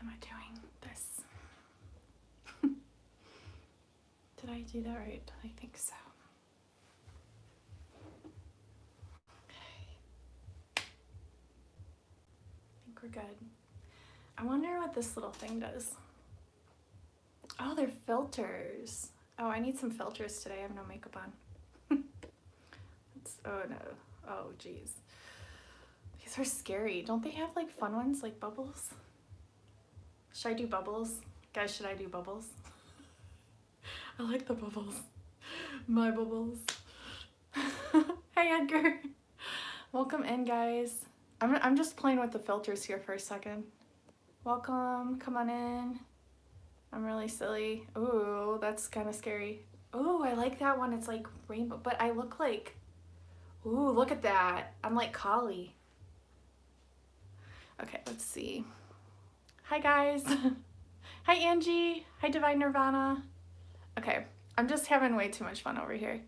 am I doing this? Did I do that right? I think so. Okay. I think we're good. I wonder what this little thing does. Oh, they're filters. Oh, I need some filters today. I have no makeup on. Oh no. Oh geez. These are scary. Don't they have like fun ones like bubbles? Should I do bubbles? Guys, should I do bubbles? I like the bubbles. My bubbles. Hey Edgar. Welcome in, guys. I'm just playing with the filters here for a second. Welcome. Come on in. I'm really silly. Ooh, that's kind of scary. Ooh, I like that one. It's like rainbow, but I look like... Ooh, look at that. I'm like Kali. Okay, let's see. Hi, guys. Hi, Angie. Hi, Divine Nirvana. Okay, I'm just having way too much fun over here.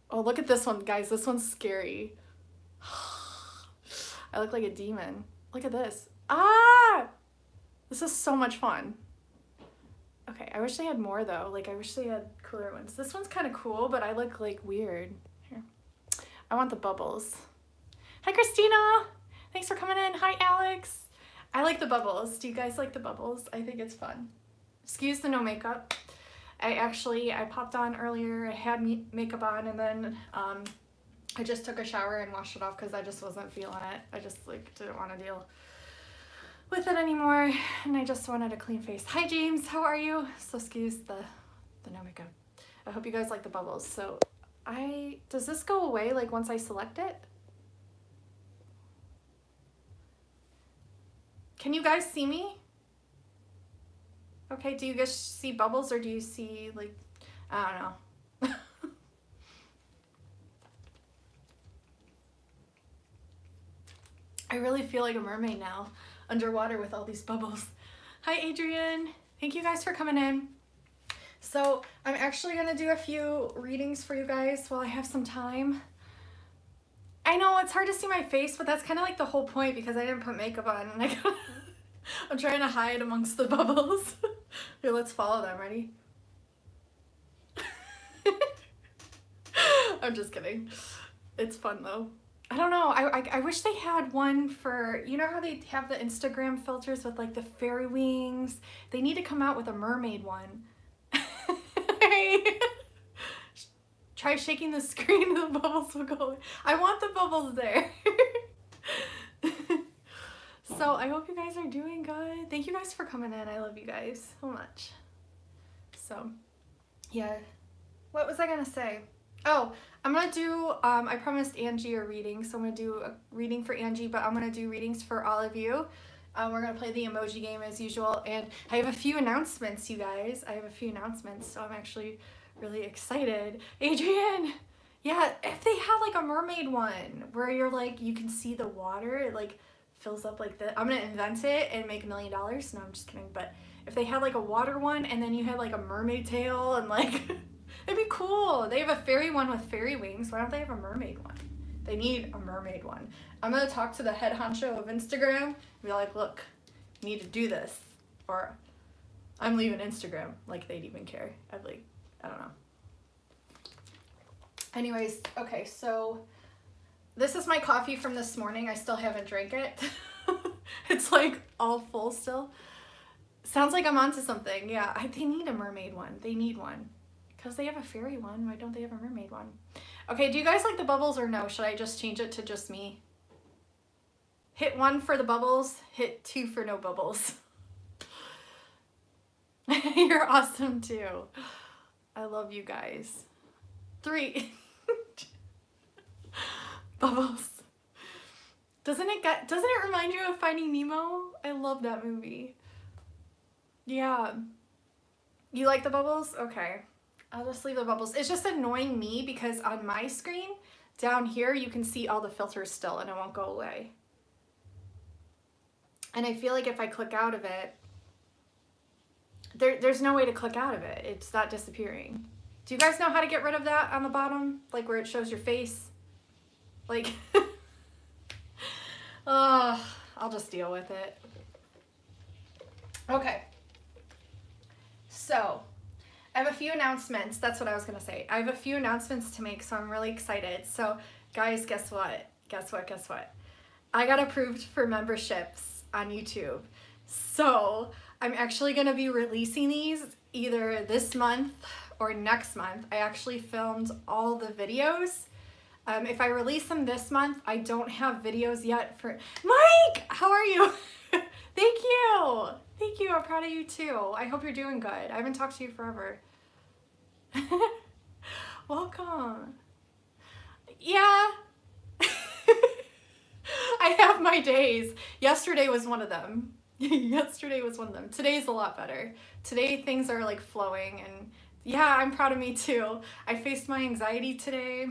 Oh, look at this one, guys. This one's scary. I look like a demon. Look at this. Ah! This is so much fun. Okay, I wish they had more, though. Like, I wish they had cooler ones. This one's kind of cool, but I look, like, weird. Here. I want the bubbles. Hi, Christina! Thanks for coming in. Hi, Alex. I like the bubbles. Do you guys like the bubbles? I think it's fun. Excuse the no makeup. I popped on earlier. I had makeup on, and then I just took a shower and washed it off because I just wasn't feeling it. I just like didn't want to deal with it anymore, and I just wanted a clean face. Hi, James. How are you? So excuse the no makeup. I hope you guys like the bubbles. So does this go away like once I select it? Can you guys see me? Okay, do you guys see bubbles or do you see like, I don't know. I really feel like a mermaid now, underwater with all these bubbles. Hi, Adrian. Thank you guys for coming in. So I'm actually gonna do a few readings for you guys while I have some time. I know it's hard to see my face, but that's kind of like the whole point because I didn't put makeup on and I'm trying to hide amongst the bubbles. Here, let's follow them. Ready? I'm just kidding. It's fun though. I don't know. I wish they had one for, you know how they have the Instagram filters with like the fairy wings? They need to come out with a mermaid one. Try shaking the screen and the bubbles will go away. I want the bubbles there. So I hope you guys are doing good. Thank you guys for coming in. I love you guys so much. So yeah, what was I gonna say? Oh, I'm gonna do, I promised Angie a reading, so I'm gonna do a reading for Angie, but I'm gonna do readings for all of you. We're gonna play the emoji game as usual, and I have a few announcements, you guys. I have a few announcements, so I'm actually really excited. Adrian! Yeah, if they had like a mermaid one where you're like, you can see the water, it like fills up like the, I'm gonna invent it and make $1 million. No, I'm just kidding. But if they had like a water one and then you had like a mermaid tail and like, it'd be cool. They have a fairy one with fairy wings. Why don't they have a mermaid one? They need a mermaid one. I'm gonna talk to the head honcho of Instagram and be like, look, you need to do this, or I'm leaving Instagram. Like they'd even care. I'd like, I don't know. Anyways, okay, so this is my coffee from this morning. I still haven't drank it. It's like all full still. Sounds like I'm onto something. Yeah, they need a mermaid one. They need one. Because they have a fairy one. Why don't they have a mermaid one? Okay, do you guys like the bubbles or no? Should I just change it to just me? Hit 1 for the bubbles. Hit 2 for no bubbles. You're awesome too. I love you guys. 3. Bubbles. Doesn't it remind you of Finding Nemo? I love that movie. Yeah. You like the bubbles? Okay. I'll just leave the bubbles. It's just annoying me because on my screen down here you can see all the filters still and it won't go away. And I feel like if I click out of it, there's no way to click out of it. It's not disappearing. Do you guys know how to get rid of that on the bottom? Like where it shows your face? Like, I'll just deal with it. Okay. So, I have a few announcements. That's what I was going to say. I have a few announcements to make, so I'm really excited. So, guys, guess what? Guess what? I got approved for memberships on YouTube. So, I'm actually going to be releasing these either this month or next month. I actually filmed all the videos. If I release them this month, I don't have videos yet for... Mike! How are you? Thank you! Thank you. I'm proud of you too. I hope you're doing good. I haven't talked to you forever. Welcome. Yeah. I have my days. Yesterday was one of them. Today's a lot better. Today things are like flowing, and yeah, I'm proud of me too. I faced my anxiety today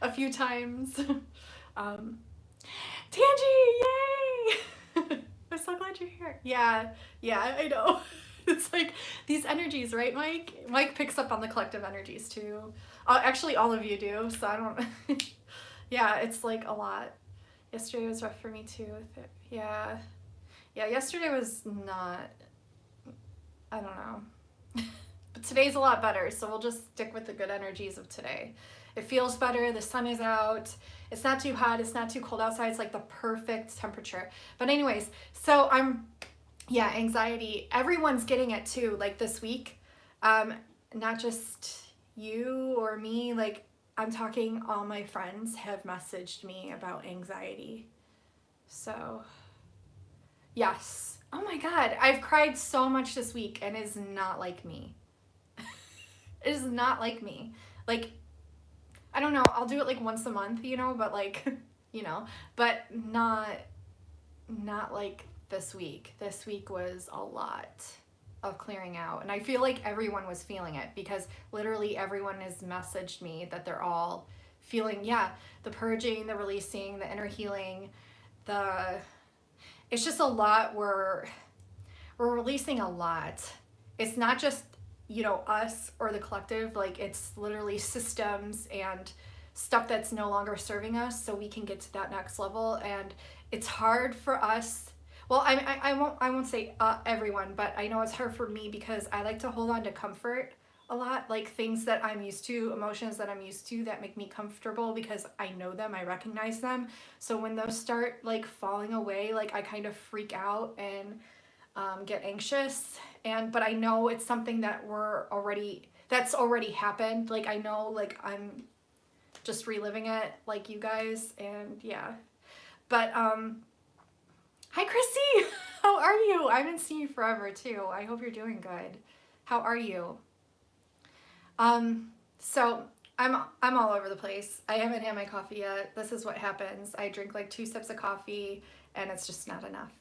a few times. Tangy, yay! I'm so glad you're here. Yeah, I know. It's like these energies, right, Mike? Mike picks up on the collective energies too. Actually, all of you do, so I don't... Yeah, it's like a lot. Yesterday was rough for me too. Yeah, yesterday was not... I don't know. But today's a lot better, so we'll just stick with the good energies of today. It feels better, the sun is out, it's not too hot, it's not too cold outside, it's like the perfect temperature. But anyways, so anxiety, everyone's getting it too, like this week. Not just you or me, like I'm talking, all my friends have messaged me about anxiety. So, yes. Oh my God, I've cried so much this week and it's not like me. It is not like me. Like, I don't know, I'll do it like once a month, but like, but not like this week. This week was a lot of clearing out, and I feel like everyone was feeling it because literally everyone has messaged me that they're all feeling, the purging, the releasing, the inner healing, it's just a lot. We're releasing a lot. It's not just us or the collective, like it's literally systems and stuff that's no longer serving us, so we can get to that next level. And it's hard for us, well, I won't say everyone, but I know it's hard for me because I like to hold on to comfort a lot, like things that I'm used to, emotions that I'm used to that make me comfortable because I know them, I recognize them. So when those start like falling away, like I kind of freak out and get anxious, but I know it's something that that's already happened. Like I know, like I'm just reliving it like you guys, and yeah. But hi Chrissy, how are you? I haven't seen you forever too. I hope you're doing good. How are you? So I'm all over the place. I haven't had my coffee yet. This is what happens. I drink like 2 sips of coffee and it's just not enough.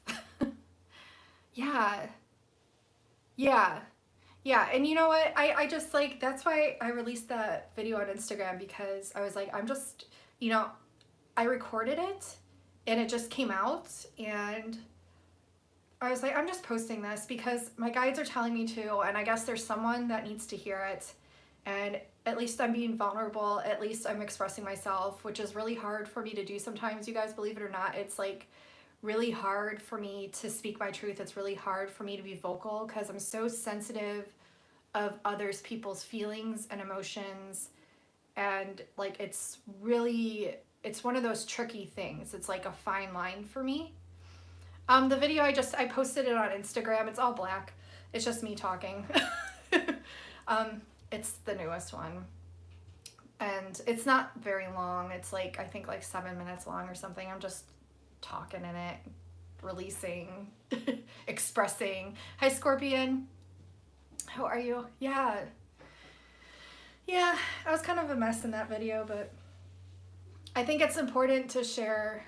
Yeah, and you know what? I just like, that's why I released that video on Instagram, because I was like, I'm just, I recorded it and it just came out, and I was like, I'm just posting this because my guides are telling me to, and I guess there's someone that needs to hear it, and at least I'm being vulnerable, at least I'm expressing myself, which is really hard for me to do sometimes, you guys, believe it or not. It's like really hard for me to speak my truth. It's really hard for me to be vocal because I'm so sensitive of others people's feelings and emotions, and like it's one of those tricky things. It's like a fine line for me. The video I posted it on Instagram. It's all black. It's just me talking. It's the newest one, and it's not very long. It's like, I think like 7 minutes long or something. I'm just talking in it, releasing, expressing. Hi Scorpion, how are you? Yeah, I was kind of a mess in that video, but I think it's important to share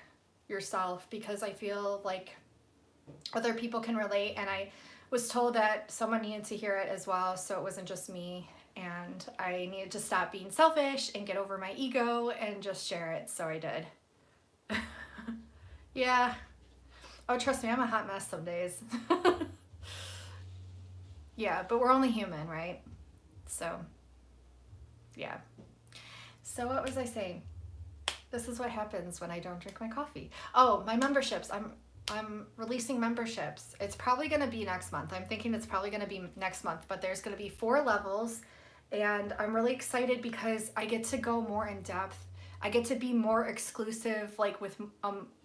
yourself because I feel like other people can relate, and I was told that someone needed to hear it as well, so it wasn't just me, and I needed to stop being selfish and get over my ego and just share it, so I did. Yeah. Oh, trust me, I'm a hot mess some days. Yeah, but we're only human, right? So, yeah. So what was I saying? This is what happens when I don't drink my coffee. Oh, my memberships. I'm releasing memberships. It's probably going to be next month. I'm thinking it's probably going to be next month, but there's going to be 4 levels, and I'm really excited because I get to go more in depth. I get to be more exclusive, like with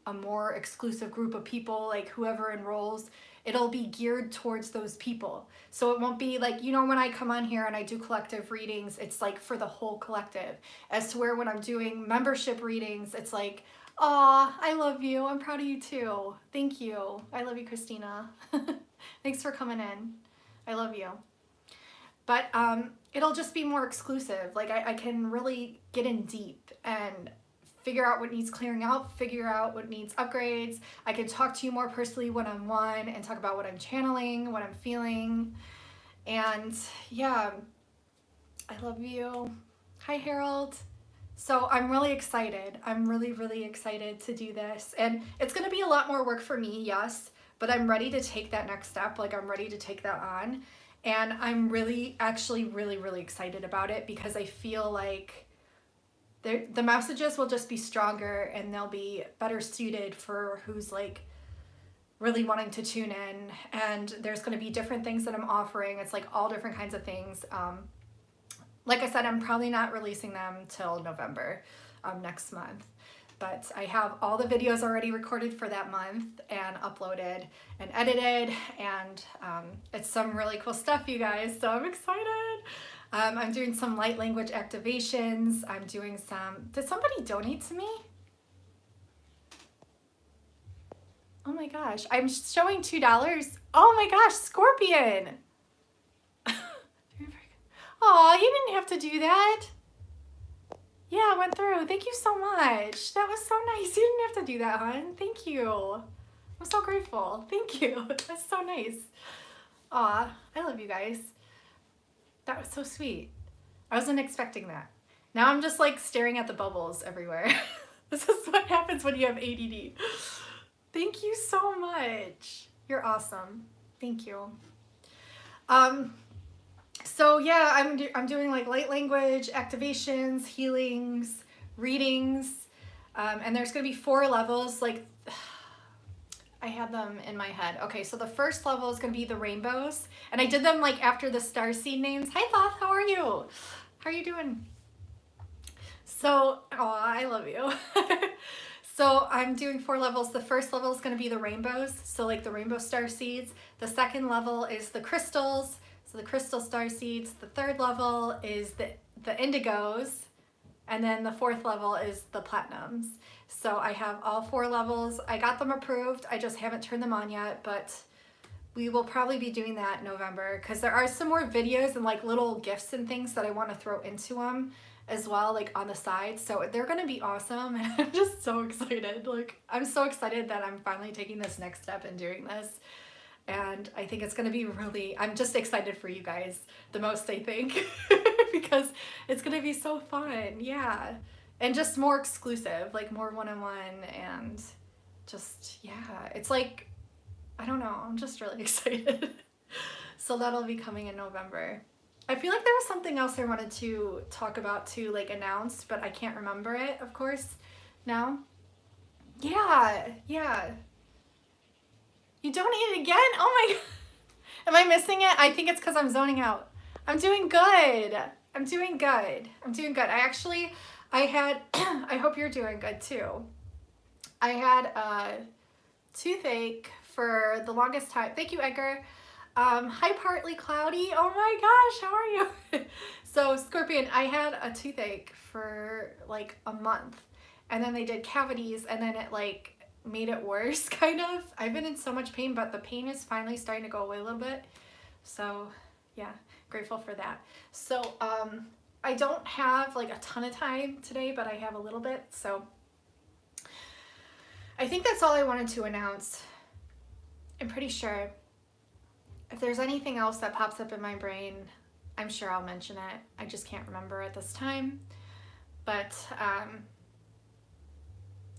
a more exclusive group of people, like whoever enrolls, it'll be geared towards those people. So it won't be like, you know, when I come on here and I do collective readings, it's like for the whole collective. As to where when I'm doing membership readings, it's like, aw, I love you. I'm proud of you too. Thank you. I love you, Christina. Thanks for coming in. I love you. But it'll just be more exclusive. Like I can really get in deep and figure out what needs clearing out, figure out what needs upgrades. I can talk to you more personally one-on-one and talk about what I'm channeling, what I'm feeling. And yeah, I love you. Hi, Harold. So I'm really excited. I'm really, really excited to do this. And it's going to be a lot more work for me, yes, but I'm ready to take that next step. Like I'm ready to take that on. And I'm really, actually really, really excited about it because I feel like the messages will just be stronger and they'll be better suited for who's like really wanting to tune in. And there's going to be different things that I'm offering. It's like all different kinds of things. Like I said, I'm probably not releasing them till November next month. But I have all the videos already recorded for that month and uploaded and edited, and it's some really cool stuff, you guys, so I'm excited. I'm doing some light language activations. I'm doing some, did somebody donate to me? Oh my gosh, I'm showing $2. Oh my gosh, Scorpion. Oh, you didn't have to do that. Yeah, it went through. Thank you so much. That was so nice. You didn't have to do that, hon. Thank you. I'm so grateful. Thank you. That's so nice. Aw, I love you guys. That was so sweet. I wasn't expecting that. Now I'm just like staring at the bubbles everywhere. This is what happens when you have ADD. Thank you so much. You're awesome. Thank you. So yeah, I'm doing like light language activations, healings, readings, and there's gonna be 4 levels. Like I had them in my head. Okay, so the first level is gonna be the rainbows, and I did them like after the starseed names. Hi Thoth, how are you? How are you doing? So, oh, I love you. So I'm doing 4 levels. The first level is gonna be the rainbows, so like the rainbow star seeds. The second level is the crystals. So the crystal star seeds. The third level is the indigos, and then the 4th level is the platinums. So I have all 4 levels. I got them approved. I just haven't turned them on yet, but we will probably be doing that in November because there are some more videos and like little gifts and things that I want to throw into them as well, like on the side. So they're going to be awesome. And I'm just so excited. Like I'm so excited that I'm finally taking this next step and doing this. And I think it's going to be really, I'm just excited for you guys the most, I think, because it's going to be so fun. Yeah. And just more exclusive, like more one-on-one, and just, yeah, it's like, I don't know, I'm just really excited. So that'll be coming in November. I feel like there was something else I wanted to talk about to like announce, but I can't remember it, of course, now. Yeah, yeah. You donated again? Oh my God. Am I missing it? I think it's because I'm zoning out. I'm doing good. I'm doing good. I'm doing good. I had, I hope you're doing good too. I had a toothache for the longest time. Thank you, Edgar. Hi, Partly Cloudy. Oh my gosh, how are you? So, Scorpion, I had a toothache for like a month, and then they did cavities, and then it like made it worse, kind of. I've been in so much pain, but the pain is finally starting to go away a little bit. So, yeah, grateful for that. So, I don't have like a ton of time today, but I have a little bit. So, I think that's all I wanted to announce. I'm pretty sure. If there's anything else that pops up in my brain, I'm sure I'll mention it. I just can't remember at this time. But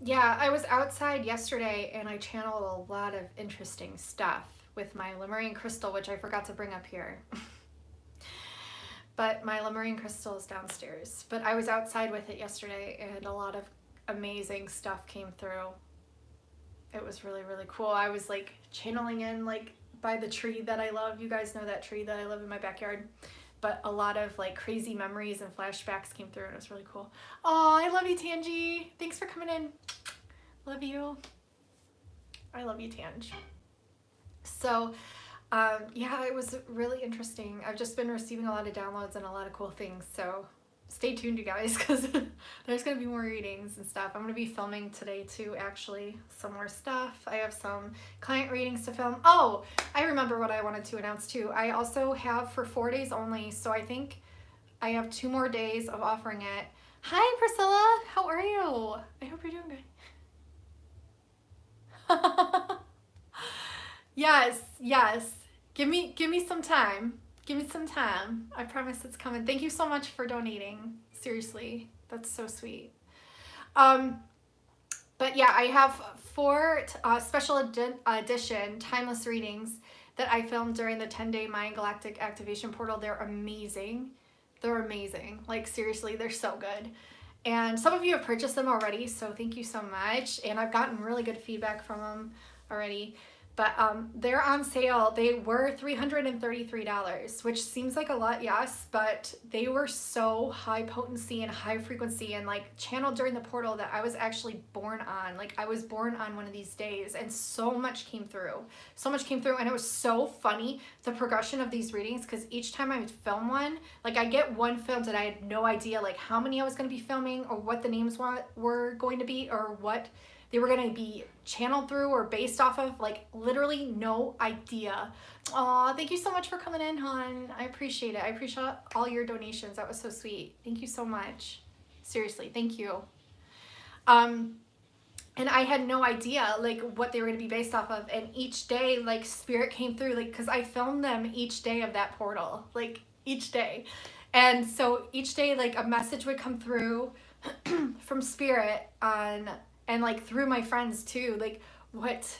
yeah, I was outside yesterday and I channeled a lot of interesting stuff with my Lemurian crystal, which I forgot to bring up here. But my Lemurian crystal is downstairs. But I was outside with it yesterday and a lot of amazing stuff came through. it was really, really cool. I was like channeling in like by the tree that I love. You guys know that tree that I love in my backyard. But a lot of like crazy memories and flashbacks came through and it was really cool. Oh, I love you, Tangy. Thanks for coming in. Love you. I love you, Tange. So, yeah, it was really interesting. I've just been receiving a lot of downloads and a lot of cool things. So stay tuned, you guys, because there's going to be more readings and stuff. I'm going to be filming today too, actually, some more stuff. I have some client readings to film. Oh, I remember what I wanted to announce too. I also have for 4 days only, so I think I have 2 more days of offering it. Hi, Priscilla. How are you? I hope you're doing good. Yes, yes. Give me some time. Give me some time. I promise it's coming. Thank you so much for donating. Seriously, that's so sweet. But yeah, I have 4 special edition timeless readings that I filmed during the 10-day Mayan Galactic Activation Portal. They're amazing. They're amazing. Like seriously, they're so good. And some of you have purchased them already, so thank you so much. And I've gotten really good feedback from them already. But they're on sale. They were $333, which seems like a lot, yes, but they were so high potency and high frequency and like channeled during the portal that I was actually born on. Like I was born on one of these days and so much came through. So much came through and it was so funny, the progression of these readings, because each time I would film one, like I get one filmed and I had no idea like how many I was going to be filming or what the names were going to be or what they were going to be channeled through or based off of, like literally no idea. Aw, thank you so much for coming in, hon. I appreciate it. I appreciate all your donations. That was so sweet. Thank you so much. Seriously, thank you. And I had no idea like what they were going to be based off of. And each day, like spirit came through, like, cause I filmed them each day of that portal, like each day. And so each day, like a message would come through from spirit on, and like through my friends too, like what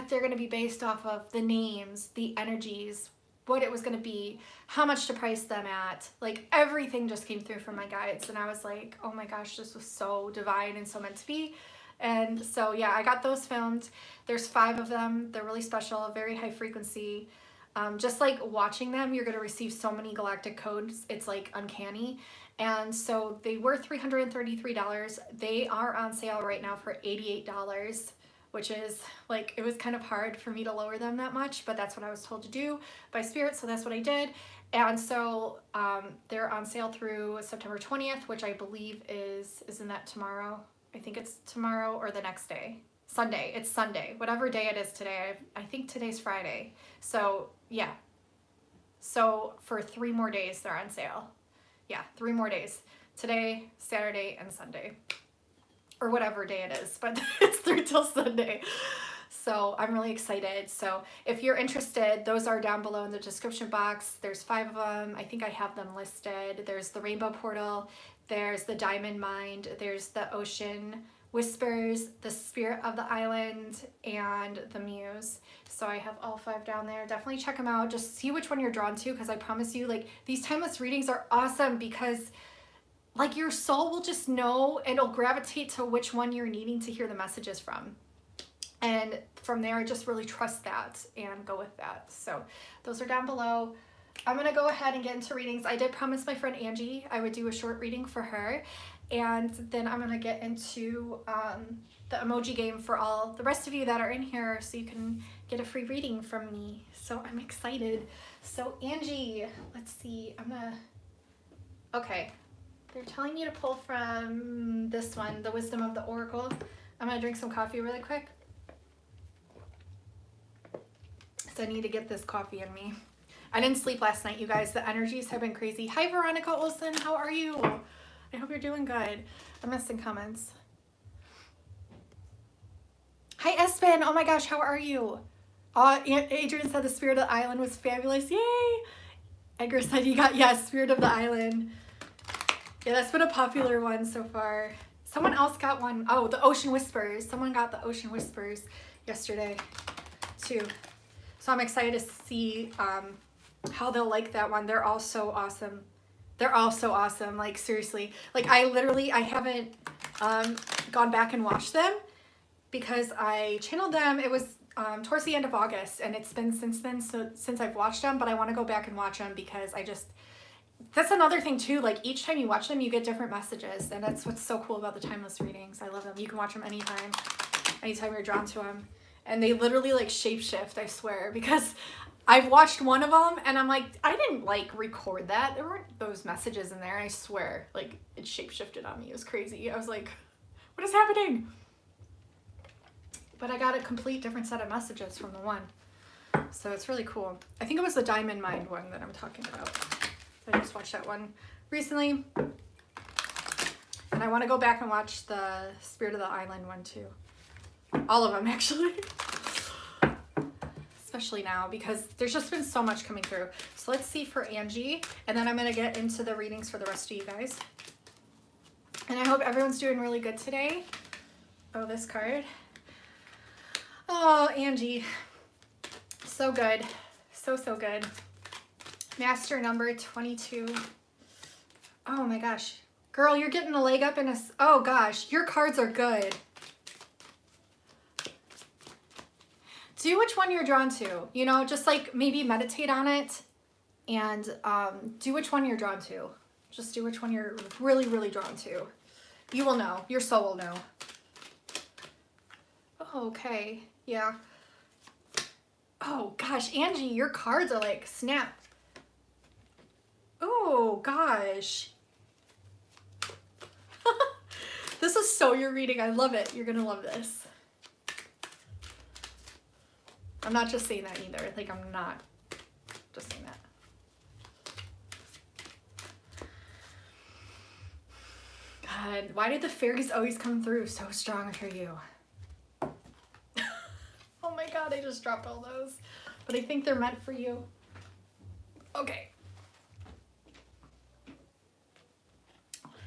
they're going to be based off of, the names, the energies, what it was going to be, how much to price them at, like everything just came through from my guides. And I was like, oh my gosh, this was so divine and so meant to be. And so yeah, I got those filmed. There's 5 of them. They're really special, very high frequency. Just like watching them, you're going to receive so many galactic codes. It's like uncanny. And so they were $333. They are on sale right now for $88, which is like, it was kind of hard for me to lower them that much, but that's what I was told to do by spirit. So that's what I did. And so they're on sale through September 20th, which I believe isn't that tomorrow? I think it's tomorrow or the next day. Sunday. It's Sunday. Whatever day it is today. I think today's Friday. So yeah. So for 3 more days they're on sale. Yeah, 3 more days. Today, Saturday, and Sunday. Or whatever day it is, but it's through till Sunday. So I'm really excited. So if you're interested, those are down below in the description box. There's 5 of them. I think I have them listed. There's the Rainbow Portal. There's the Diamond Mind. There's the Ocean Whispers, the Spirit of the Island, and the Muse. So I have all 5 down there. Definitely check them out. Just see which one you're drawn to, because I promise you, like, these timeless readings are awesome because, like, your soul will just know and it'll gravitate to which one you're needing to hear the messages from. And from there, I just really trust that and go with that. So those are down below. I'm going to go ahead and get into readings. I did promise my friend Angie I would do a short reading for her. And then I'm going to get into the emoji game for all the rest of you that are in here so you can get a free reading from me. So I'm excited. So Angie, let's see. Okay. They're telling me to pull from this one, the Wisdom of the Oracle. I'm going to drink some coffee really quick. So I need to get this coffee in me. I didn't sleep last night, you guys. The energies have been crazy. Hi, Veronica Olson. How are you? I hope you're doing good. I'm missing comments. Hi, Espen. Oh my gosh, how are you? Adrian said the Spirit of the Island was fabulous. Yay! Edgar said you got, yes, Spirit of the Island. Yeah, that's been a popular one so far. Someone else got one. Oh, the Ocean Whispers. Someone got the Ocean Whispers yesterday too. So I'm excited to see how they'll like that one. They're all so awesome. They're all so awesome. Like seriously, like I haven't gone back and watched them, because I channeled them. It was towards the end of August, and it's been since then, so since I've watched them, but I want to go back and watch them because that's another thing too, like each time you watch them you get different messages, and that's what's so cool about the timeless readings. I love them. You can watch them anytime you're drawn to them, and they literally like shapeshift, I swear, because I've watched one of them and I'm like, I didn't like record that. There weren't those messages in there. I swear, like it shapeshifted on me. It was crazy. I was like, what is happening? But I got a complete different set of messages from the one. So it's really cool. I think it was the Diamond Mind one that I'm talking about. I just watched that one recently. And I want to go back and watch the Spirit of the Island one too. All of them actually. Especially now because there's just been so much coming through. So let's see for Angie, and then I'm going to get into the readings for the rest of you guys. And I hope everyone's doing really good today. Oh, this card. Oh, Angie. So good. So good. Master number 22. Oh my gosh. Girl, you're getting a leg up in a... Oh gosh, your cards are good. Do which one you're drawn to. You know, just like maybe meditate on it and do which one you're drawn to. Just do which one you're really, really drawn to. You will know. Your soul will know. Oh, okay. Yeah. Oh, gosh. Angie, your cards are like snap. Oh, gosh. This is so your reading. I love it. You're going to love this. I'm not just saying that either. Like, I'm not just saying that. God, why did the fairies always come through so strong for you? Oh my God, I just dropped all those. But I think they're meant for you. Okay.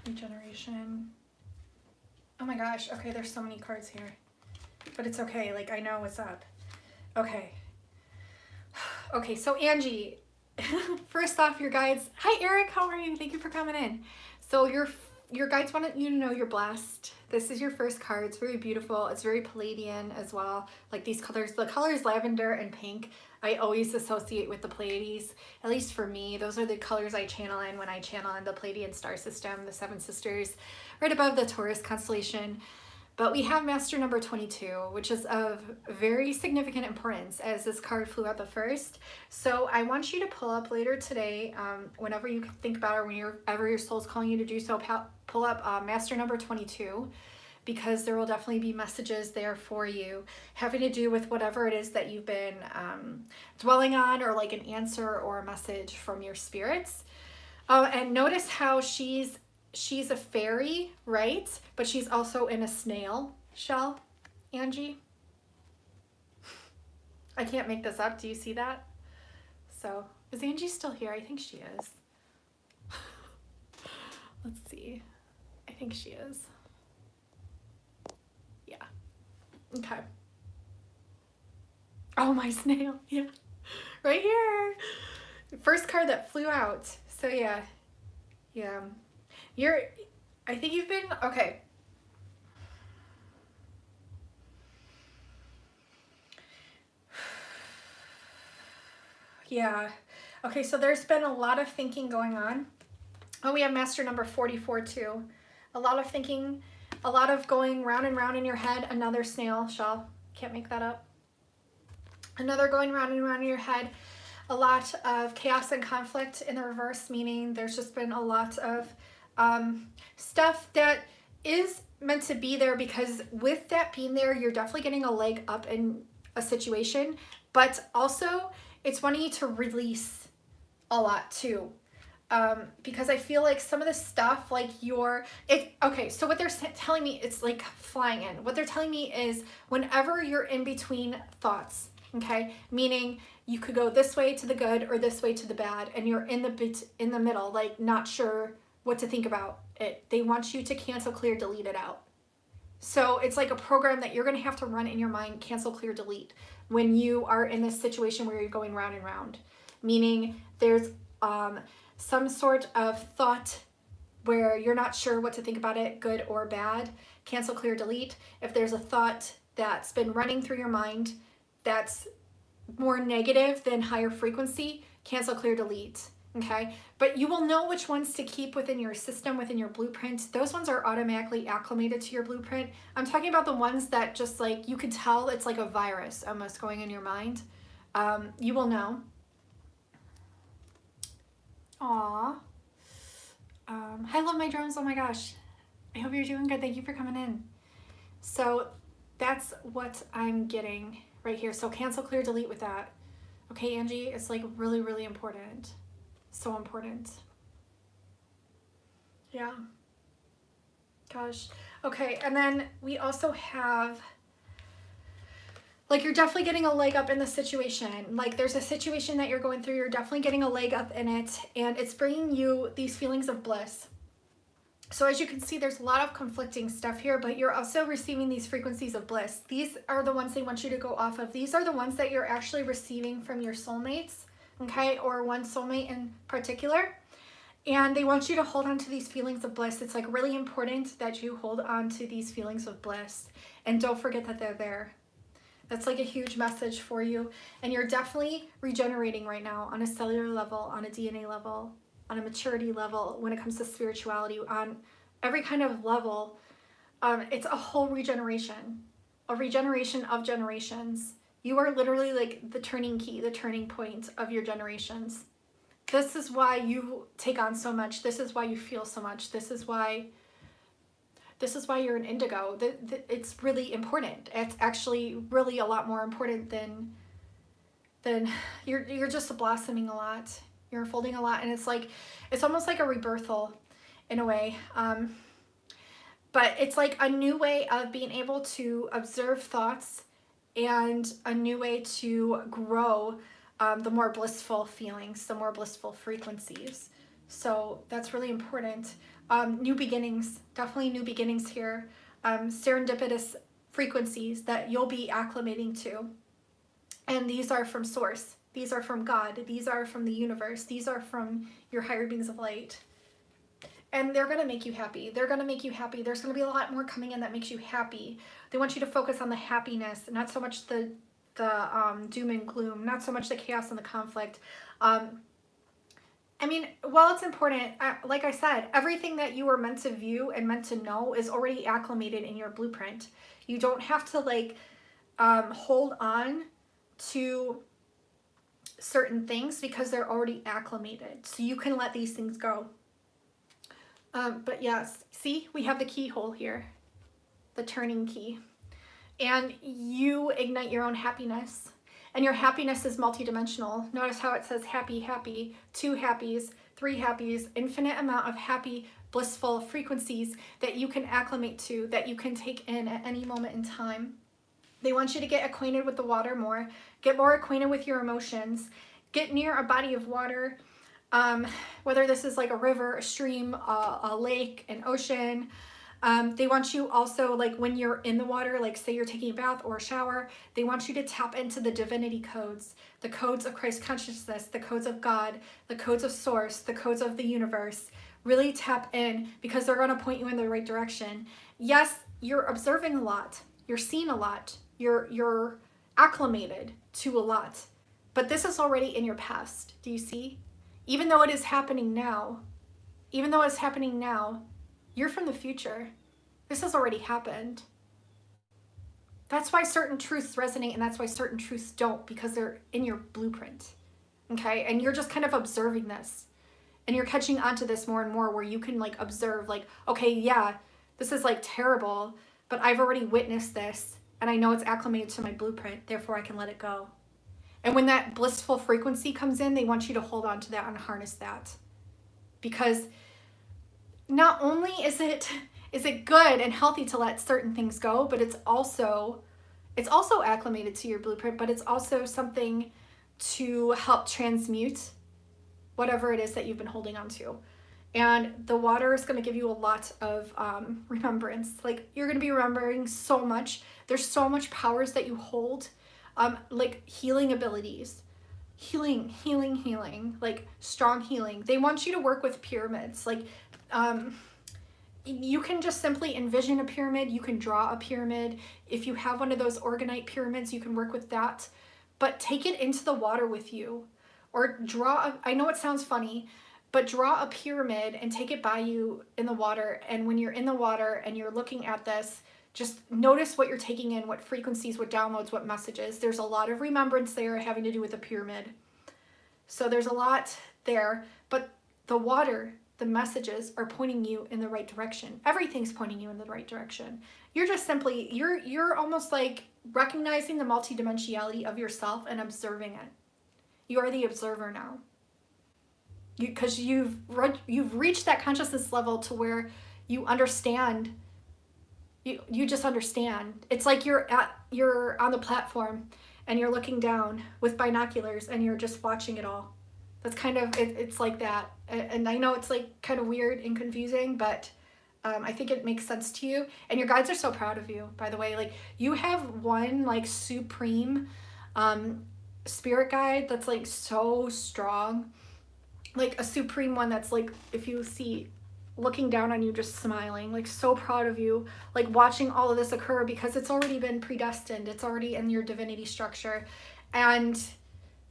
Regeneration. Oh my gosh. Okay, there's so many cards here. But it's okay. Like, I know what's up. Okay. Okay, so Angie, first off, your guides. Hi, Eric. How are you? Thank you for coming in. So your guides want you to know you're blessed. This is your first card. It's very beautiful. It's very Palladian as well. Like these colors, the colors lavender and pink, I always associate with the Pleiades. At least for me, those are the colors I channel in when I channel in the Pleiadian star system, the Seven Sisters, right above the Taurus constellation. But we have Master number 22, which is of very significant importance as this card flew out the first. So I want you to pull up later today, whenever you think about it, or whenever your soul's calling you to do so, pull up Master number 22, because there will definitely be messages there for you having to do with whatever it is that you've been dwelling on, or like an answer or a message from your spirits. And notice how she's a fairy, right? But she's also in a snail shell, Angie. I can't make this up. Do you see that? So, is Angie still here? I think she is. Let's see. I think she is. Yeah. Okay. Oh, my snail. Yeah. Right here. First card that flew out. So, yeah. Yeah. I think you've been, okay. Yeah. Okay, so there's been a lot of thinking going on. Oh, we have Master number 44 too. A lot of thinking, a lot of going round and round in your head. Another snail shell. Can't make that up. Another going round and round in your head. A lot of chaos and conflict in the reverse, meaning there's just been a lot of stuff that is meant to be there, because with that being there, you're definitely getting a leg up in a situation, but also it's wanting you to release a lot too. Because I feel like some of the stuff, like okay, so what they're telling me, it's like flying in. What they're telling me is whenever you're in between thoughts, okay, meaning you could go this way to the good or this way to the bad, and you're in the middle, like not sure what to think about it. They want you to cancel, clear, delete it out. So it's like a program that you're going to have to run in your mind, cancel, clear, delete, when you are in this situation where you're going round and round. Meaning there's some sort of thought where you're not sure what to think about it, good or bad. Cancel, clear, delete. If there's a thought that's been running through your mind that's more negative than higher frequency, cancel, clear, delete. Okay, but you will know which ones to keep within your system, within your blueprint. Those ones are automatically acclimated to your blueprint. I'm talking about the ones that just like you could tell it's like a virus almost going in your mind. You will know. Aw. Hi, love my drones. Oh my gosh. I hope you're doing good. Thank you for coming in. So that's what I'm getting right here. So cancel, clear, delete with that. Okay, Angie, it's like really, really important. So important. Yeah. Gosh. Okay, and then we also have, like, you're definitely getting a leg up in the situation. Like, there's a situation that you're going through, you're definitely getting a leg up in it, and it's bringing you these feelings of bliss. So as you can see, there's a lot of conflicting stuff here, but you're also receiving these frequencies of bliss. These are the ones they want you to go off of. These are the ones that you're actually receiving from your soulmates, okay, or one soulmate in particular. And they want you to hold on to these feelings of bliss. It's like really important that you hold on to these feelings of bliss and don't forget that they're there. That's like a huge message for you. And you're definitely regenerating right now on a cellular level, on a DNA level, on a maturity level, when it comes to spirituality, on every kind of level. It's a whole regeneration, a regeneration of generations. You are literally like the turning key, the turning point of your generations. This is why you take on so much. This is why you feel so much. This is why you're an indigo. It's really important. It's actually really a lot more important than you're just blossoming a lot. You're unfolding a lot, and it's almost like a rebirthal in a way. But it's like a new way of being able to observe thoughts and a new way to grow the more blissful feelings, the more blissful frequencies. So that's really important. New beginnings, definitely new beginnings here. Serendipitous frequencies that you'll be acclimating to. And these are from source. These are from God. These are from the universe. These are from your higher beings of light. And they're going to make you happy. They're going to make you happy. There's going to be a lot more coming in that makes you happy. They want you to focus on the happiness, not so much the doom and gloom, not so much the chaos and the conflict. I mean, while it's important, like I said, everything that you were meant to view and meant to know is already acclimated in your blueprint. You don't have to like hold on to certain things because they're already acclimated. So you can let these things go. But yes, see, we have the keyhole here, the turning key. And you ignite your own happiness. And your happiness is multidimensional. Notice how it says happy, happy, 2 happies, 3 happies, infinite amount of happy, blissful frequencies that you can acclimate to, that you can take in at any moment in time. They want you to get acquainted with the water more, get more acquainted with your emotions, get near a body of water, whether this is like a river, a stream, a lake, an ocean. They want you also, like when you're in the water, like say you're taking a bath or a shower, they want you to tap into the divinity codes, the codes of Christ consciousness, the codes of God, the codes of source, the codes of the universe. Really tap in because they're going to point you in the right direction. Yes, you're observing a lot. You're seeing a lot. You're acclimated to a lot. But this is already in your past. Do you see? Even though it is happening now, you're from the future. This has already happened. That's why certain truths resonate and that's why certain truths don't, because they're in your blueprint. Okay? And you're just kind of observing this. And you're catching on to this more and more where you can like observe like, okay, yeah, this is like terrible, but I've already witnessed this and I know it's acclimated to my blueprint, therefore I can let it go. And when that blissful frequency comes in, they want you to hold on to that and harness that. Because not only is it good and healthy to let certain things go, but it's also acclimated to your blueprint, but it's also something to help transmute whatever it is that you've been holding on to. And the water is going to give you a lot of remembrance. Like you're going to be remembering so much. There's so much powers that you hold, like healing abilities, healing, like strong healing. They want you to work with pyramids. Like you can just simply envision a pyramid. You can draw a pyramid. If you have one of those orgonite pyramids, you can work with that. But take it into the water with you. Or I know it sounds funny, but draw a pyramid and take it by you in the water. And when you're in the water and you're looking at this, just notice what you're taking in, what frequencies, what downloads, what messages. There's a lot of remembrance there having to do with the pyramid. So there's a lot there, but the water, the messages are pointing you in the right direction. Everything's pointing you in the right direction. You're just simply, you're almost like recognizing the multidimensionality of yourself and observing it. You are the observer now. Because you've reached that consciousness level to where you understand. You just understand. It's like you're on the platform and you're looking down with binoculars and you're just watching it all. That's kind of it's like that. And I know it's like kind of weird and confusing, but I think it makes sense to you. And your guides are so proud of you, by the way. Like, you have one like supreme spirit guide that's like so strong, like a supreme one that's like, if you see, looking down on you, just smiling, like so proud of you, like watching all of this occur, because it's already been predestined. It's already in your divinity structure. And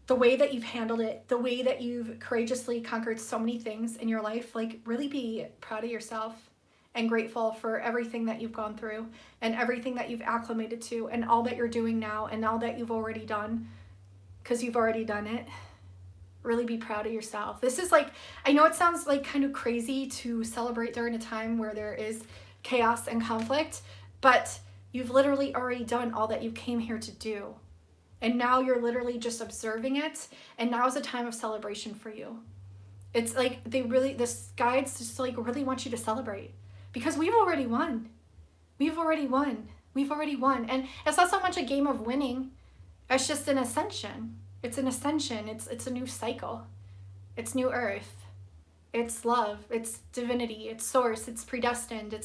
the way that you've handled it, the way that you've courageously conquered so many things in your life, like really be proud of yourself and grateful for everything that you've gone through and everything that you've acclimated to and all that you're doing now and all that you've already done, because you've already done it. Really be proud of yourself. This is like, I know it sounds like kind of crazy to celebrate during a time where there is chaos and conflict, but you've literally already done all that you came here to do. And now you're literally just observing it. And now is a time of celebration for you. It's like this guides just like really want you to celebrate, because we've already won. We've already won. We've already won. And it's not so much a game of winning. It's just an ascension. It's an ascension. It's a new cycle. It's new earth. It's love. It's divinity. It's source. It's predestined.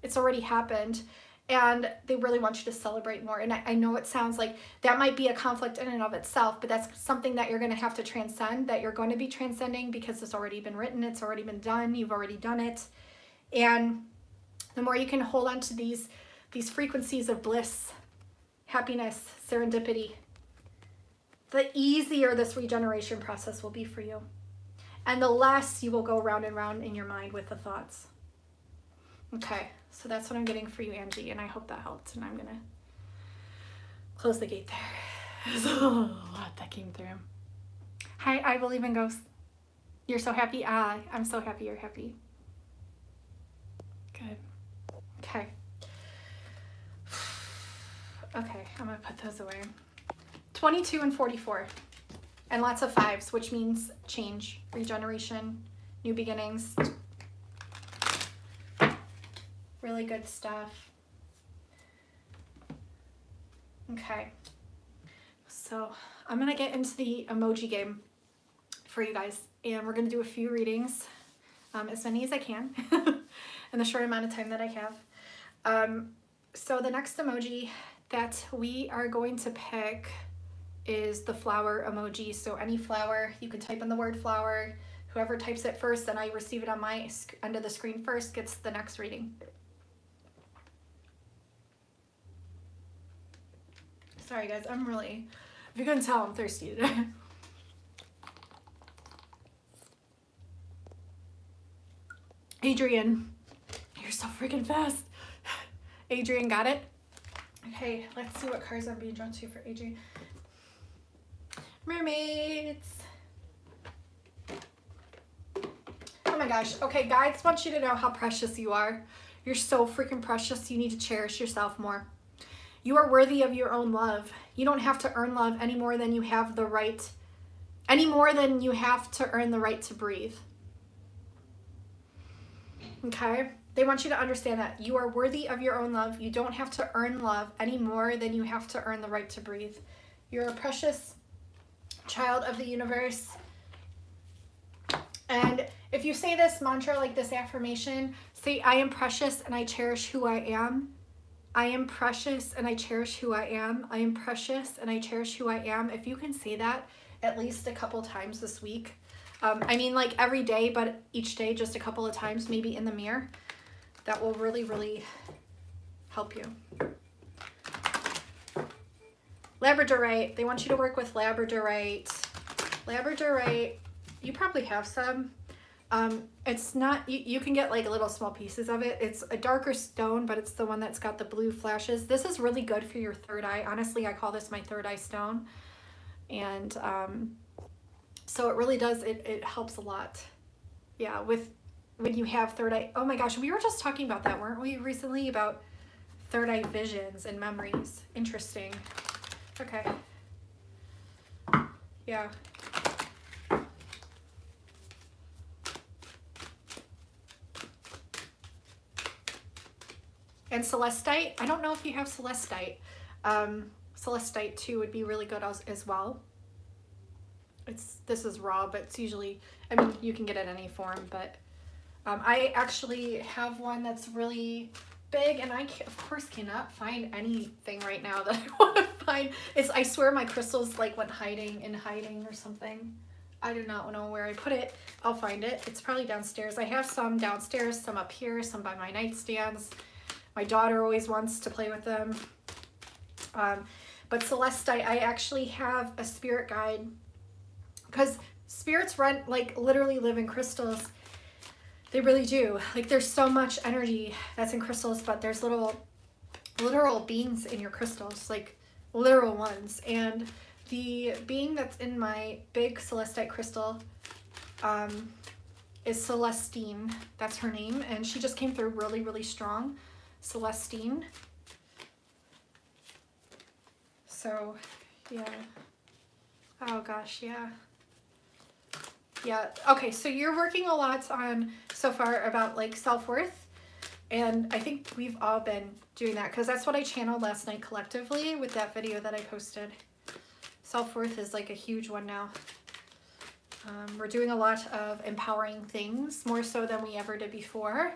It's already happened. And they really want you to celebrate more. And I know it sounds like that might be a conflict in and of itself, but that's something that you're going to have to transcend, that you're going to be transcending, because it's already been written. It's already been done. You've already done it. And the more you can hold on to these frequencies of bliss, happiness, serendipity, the easier this regeneration process will be for you. And the less you will go round and round in your mind with the thoughts. Okay, so that's what I'm getting for you, Angie, and I hope that helped. And I'm going to close the gate there. There's a lot that came through. Hi, I believe in ghosts. You're so happy? I'm so happy you're happy. Good. Okay. Okay, I'm going to put those away. 22 and 44. And lots of 5s, which means change, regeneration, new beginnings. Really good stuff. Okay. So I'm going to get into the emoji game for you guys. And we're going to do a few readings, as many as I can, in the short amount of time that I have. So the next emoji that we are going to pick is the flower emoji. So any flower, you can type in the word flower. Whoever types it first, and I receive it on my end of the screen first, gets the next reading. Sorry guys, I'm really, if you couldn't tell, I'm thirsty today. Adrian, you're so freaking fast. Adrian, got it? Okay, let's see what cards I'm being drawn to for Adrian. Mermaids. Oh my gosh. Okay, guides want you to know how precious you are. You're so freaking precious. You need to cherish yourself more. You are worthy of your own love. You don't have to earn love any more than you have the right, any more than you have to earn the right to breathe. Okay? They want you to understand that you are worthy of your own love. You don't have to earn love any more than you have to earn the right to breathe. You're a precious child of the universe. And if you say this mantra, like this affirmation, say, I am precious and I cherish who I am. I am precious and I cherish who I am. I am precious and I cherish who I am. If you can say that at least a couple times this week, I mean like every day, but each day just a couple of times, maybe in the mirror. that will really, really help you. Labradorite, they want you to work with labradorite. Labradorite, you probably have some. It's not, you can get like little small pieces of it. It's a darker stone, but it's the one that's got the blue flashes. This is really good for your third eye. Honestly, I call this my third eye stone. And so it really does, it helps a lot. Yeah, with when you have third eye. Oh my gosh, we were just talking about that, weren't we, recently, about third eye visions and memories. Interesting. Okay. Yeah. And celestite, I don't know if you have celestite. Celestite too would be really good as well. This is raw, but it's usually, I mean, you can get it in any form, but I actually have one that's really big, and I of course cannot find anything right now that I want to find. I swear my crystals like went in hiding or something. I do not know where I put it. I'll find it. It's probably downstairs. I have some downstairs, some up here, some by my nightstands. My daughter always wants to play with them. But celestite, I actually have a spirit guide, because spirits literally live in crystals. They really do. Like, there's so much energy that's in crystals, but there's literal beings in your crystals, like literal ones. And the being that's in my big celestite crystal is Celestine. That's her name, and she just came through really, really strong. Celestine. So, yeah. Oh gosh, yeah. Yeah, okay, so you're working a lot on, so far, about like self-worth, and I think we've all been doing that, because that's what I channeled last night collectively with that video that I posted. Self-worth is like a huge one now. We're doing a lot of empowering things, more so than we ever did before.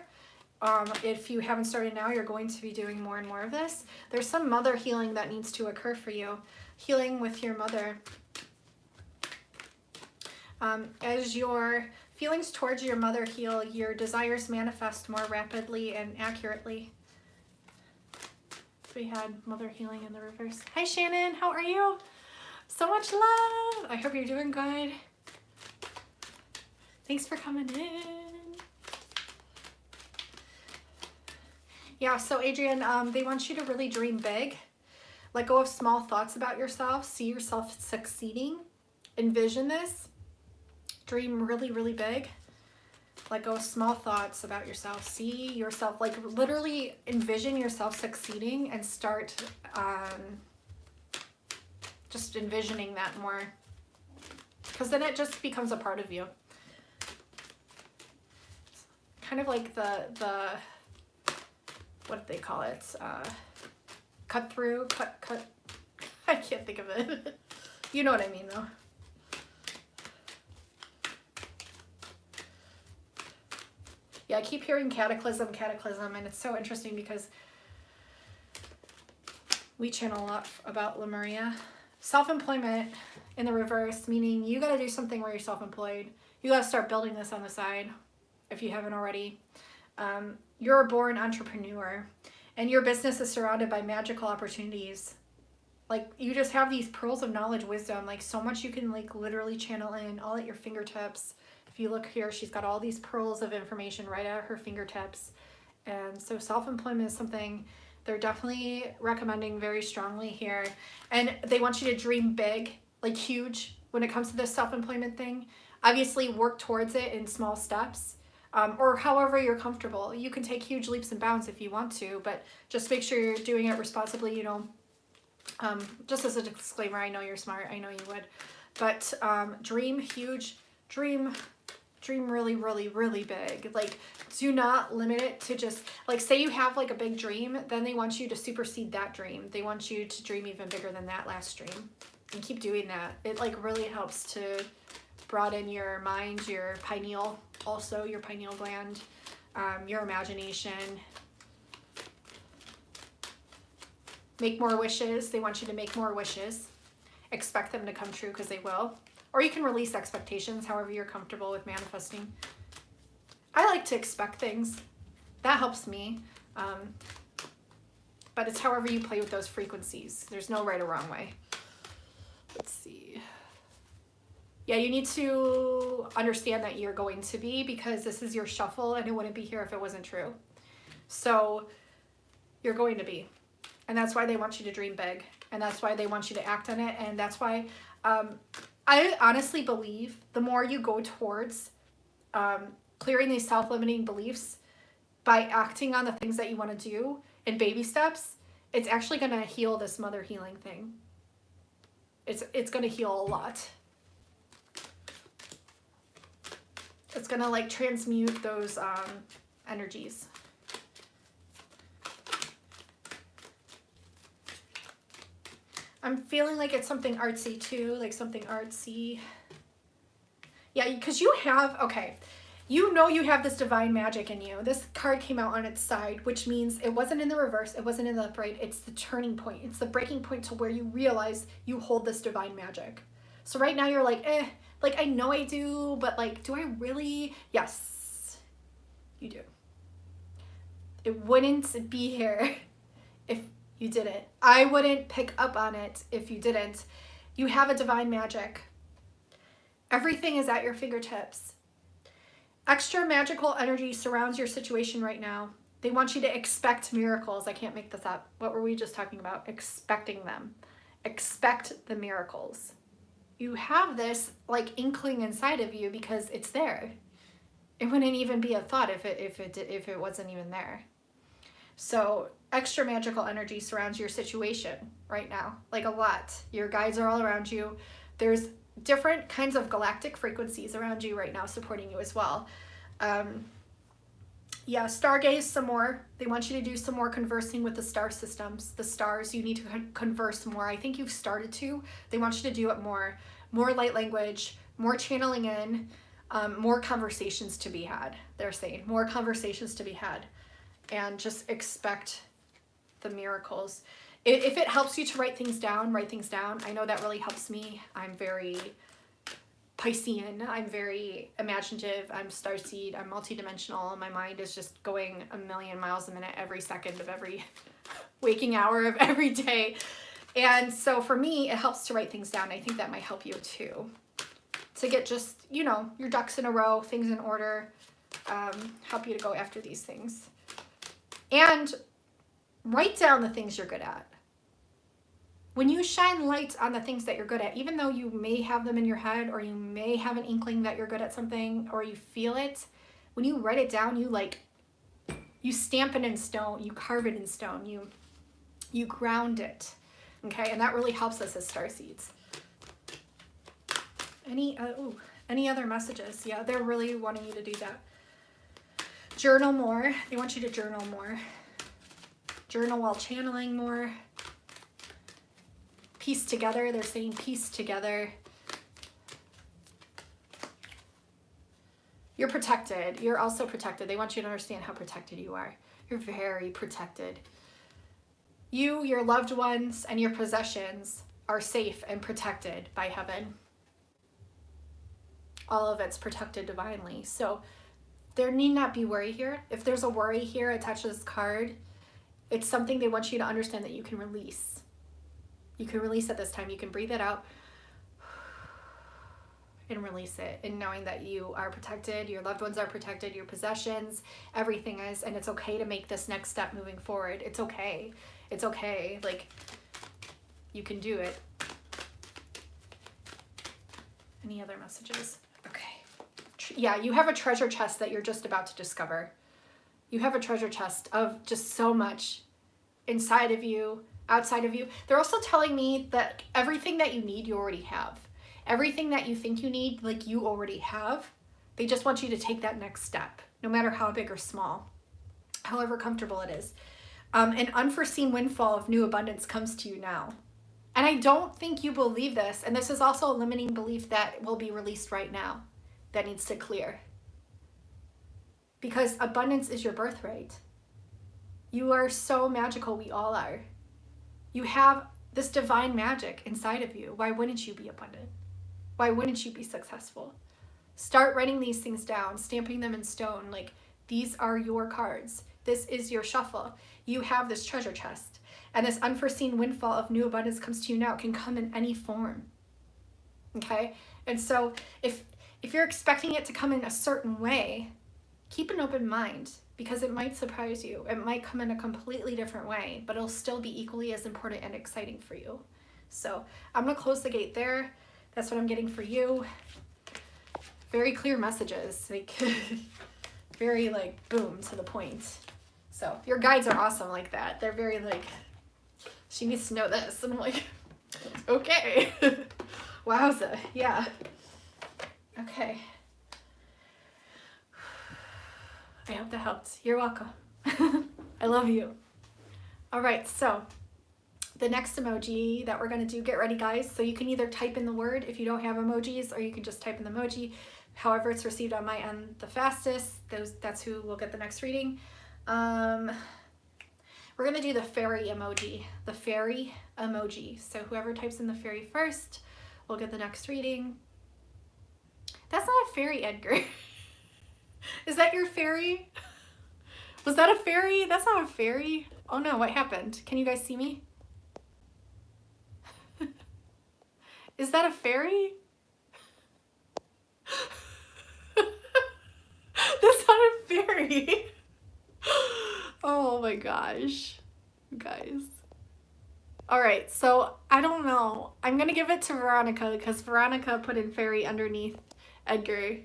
If you haven't started now, you're going to be doing more and more of this. There's some mother healing that needs to occur for you. Healing with your mother. As your feelings towards your mother heal, your desires manifest more rapidly and accurately. We had mother healing in the reverse. Hi Shannon, how are you? So much love. I hope you're doing good. Thanks for coming in. Yeah, so Adrian, they want you to really dream big. Let go of small thoughts about yourself. See yourself succeeding. Envision this. Dream really, really big. Let go of small thoughts about yourself. See yourself, like literally envision yourself succeeding, and start just envisioning that more. Because then it just becomes a part of you. Kind of like the what do they call it? Cut through, cut. I can't think of it. You know what I mean though. Yeah, I keep hearing cataclysm, and it's so interesting because we channel a lot about Lemuria. Self-employment in the reverse, meaning you got to do something where you're self-employed. You got to start building this on the side if you haven't already. You're a born entrepreneur, and your business is surrounded by magical opportunities. Like, you just have these pearls of knowledge, wisdom, like so much you can like literally channel in, all at your fingertips. If you look here, she's got all these pearls of information right at her fingertips. And so self-employment is something they're definitely recommending very strongly here. And they want you to dream big, like huge, when it comes to this self-employment thing. Obviously work towards it in small steps, or however you're comfortable. You can take huge leaps and bounds if you want to, but just make sure you're doing it responsibly, you know. Just as a disclaimer, I know you're smart, I know you would. But dream huge, dream really, really, really big. Like, do not limit it to just, like, say you have like a big dream, then they want you to supersede that dream. They want you to dream even bigger than that last dream, and keep doing that. It like really helps to broaden your mind, your pineal, also your pineal gland, your imagination. Make more wishes. They want you to make more wishes. Expect them to come true, because they will. Or you can release expectations, however you're comfortable with manifesting. I like to expect things. that helps me. But it's however you play with those frequencies. There's no right or wrong way. Let's see. Yeah, you need to understand that you're going to be, because this is your shuffle and it wouldn't be here if it wasn't true. So you're going to be. And that's why they want you to dream big. And that's why they want you to act on it. And that's why I honestly believe the more you go towards clearing these self-limiting beliefs by acting on the things that you want to do in baby steps, it's actually going to heal this mother healing thing. It's going to heal a lot. It's going to like transmute those energies. I'm feeling like it's something artsy too, like something artsy. Yeah, because you have, okay, you know you have this divine magic in you. This card came out on its side, which means it wasn't in the reverse, it wasn't in the upright, it's the turning point. It's the breaking point to where you realize you hold this divine magic. So right now you're like, like I know I do, but like, do I really? Yes, you do. It wouldn't be here if you didn't. I wouldn't pick up on it if you didn't. You have a divine magic. Everything is at your fingertips. Extra magical energy surrounds your situation right now. They want you to expect miracles. I can't make this up. What were we just talking about? Expecting them. Expect the miracles. You have this like inkling inside of you because it's there. It wouldn't even be a thought if it wasn't even there. So extra magical energy surrounds your situation right now, like a lot. Your guides are all around you. There's different kinds of galactic frequencies around you right now supporting you as well. Yeah, stargaze some more. They want you to do some more conversing with the star systems, the stars. You need to converse more. I think you've started to. They want you to do it more. More light language, more channeling in, more conversations to be had. They're saying more conversations to be had, and just expect the miracles. If it helps you to write things down, write things down. I know that really helps me. I'm very Piscean. I'm very imaginative. I'm starseed. I'm multidimensional. My mind is just going a million miles a minute every second of every waking hour of every day. And so for me, it helps to write things down. I think that might help you too. To get just, you know, your ducks in a row, things in order, help you to go after these things. And write down the things you're good at. When you shine light on the things that you're good at, even though you may have them in your head, or you may have an inkling that you're good at something, or you feel it, when you write it down, you stamp it in stone, you carve it in stone, you ground it, okay? And that really helps us as starseeds. Any other messages? Yeah, they're really wanting you to do that. Journal more. They want you to journal more. Journal while channeling more. Piece together. They're saying piece together. You're protected. You're also protected. They want you to understand how protected you are. You're very protected. You, your loved ones, and your possessions are safe and protected by heaven. All of it's protected divinely. So there need not be worry here. If there's a worry here attached to this card, it's something they want you to understand that you can release. You can release at this time. You can breathe it out and release it, and knowing that you are protected, your loved ones are protected, your possessions, everything is, and it's okay to make this next step moving forward. It's okay. It's okay. Like, you can do it. Any other messages? Okay. Yeah, you have a treasure chest that you're just about to discover. You have a treasure chest of just so much inside of you, outside of you. They're also telling me that everything that you need, you already have. Everything that you think you need, like, you already have. They just want you to take that next step, no matter how big or small, however comfortable it is. An unforeseen windfall of new abundance comes to you now. And I don't think you believe this. And this is also a limiting belief that will be released right now that needs to clear. Because abundance is your birthright. You are so magical. We all are. You have this divine magic inside of you. Why wouldn't you be abundant? Why wouldn't you be successful? Start writing these things down, stamping them in stone. Like, these are your cards. This is your shuffle. You have this treasure chest. And this unforeseen windfall of new abundance comes to you now. It can come in any form. Okay? And so if you're expecting it to come in a certain way, keep an open mind, because it might surprise you. It might come in a completely different way, but it'll still be equally as important and exciting for you. So I'm going to close the gate there. That's what I'm getting for you. Very clear messages, like very like boom, to the point. So your guides are awesome like that. They're very like, she needs to know this. And I'm like, okay. Wowza. Yeah. Okay. I hope that helped. You're welcome. I love you. All right, so the next emoji that we're going to do, get ready guys. So you can either type in the word if you don't have emojis, or you can just type in the emoji. However it's received on my end the fastest, that's who will get the next reading. We're going to do the fairy emoji. The fairy emoji. So whoever types in the fairy first will get the next reading. That's not a fairy, Edgar. Is that your fairy? Was that a fairy? That's not a fairy. Oh no, what happened? Can you guys see me? Is that a fairy? That's not a fairy. Oh my gosh, you guys. All right, so I don't know. I'm gonna give it to Veronica because Veronica put in fairy underneath Edgar.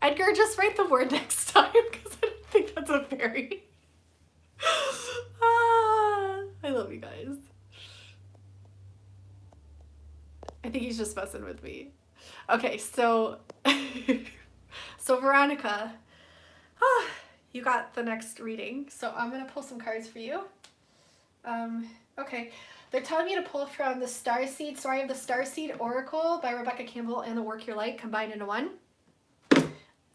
Edgar, just write the word next time because I don't think that's a fairy. I love you guys. I think he's just messing with me. Okay, so so Veronica, you got the next reading. So I'm gonna pull some cards for you. Okay, they're telling me to pull from the Starseed. So I have the Starseed Oracle by Rebecca Campbell and the Work Your Light combined into one.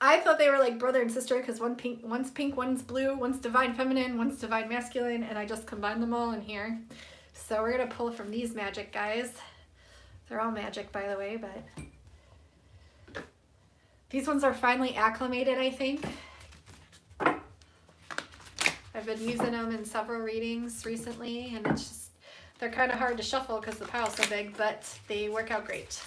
I thought they were like brother and sister because one's pink, one's blue, one's divine feminine, one's divine masculine, and I just combined them all in here. So we're gonna pull from these magic guys. They're all magic, by the way, but these ones are finally acclimated, I think. I've been using them in several readings recently, and it's just, they're kind of hard to shuffle because the pile's so big, but they work out great.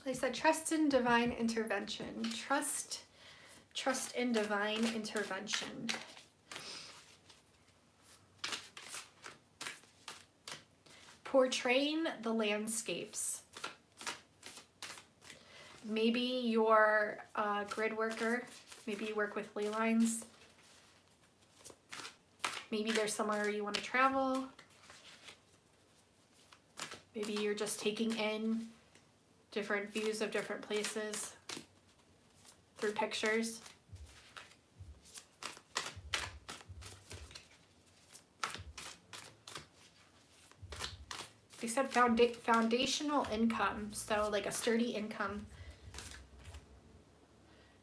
They said trust in divine intervention. Trust in divine intervention. Portraying the landscapes. Maybe you're a grid worker. Maybe you work with ley lines. Maybe there's somewhere you want to travel. Maybe you're just taking in different views of different places through pictures. They said foundational income, so like a sturdy income.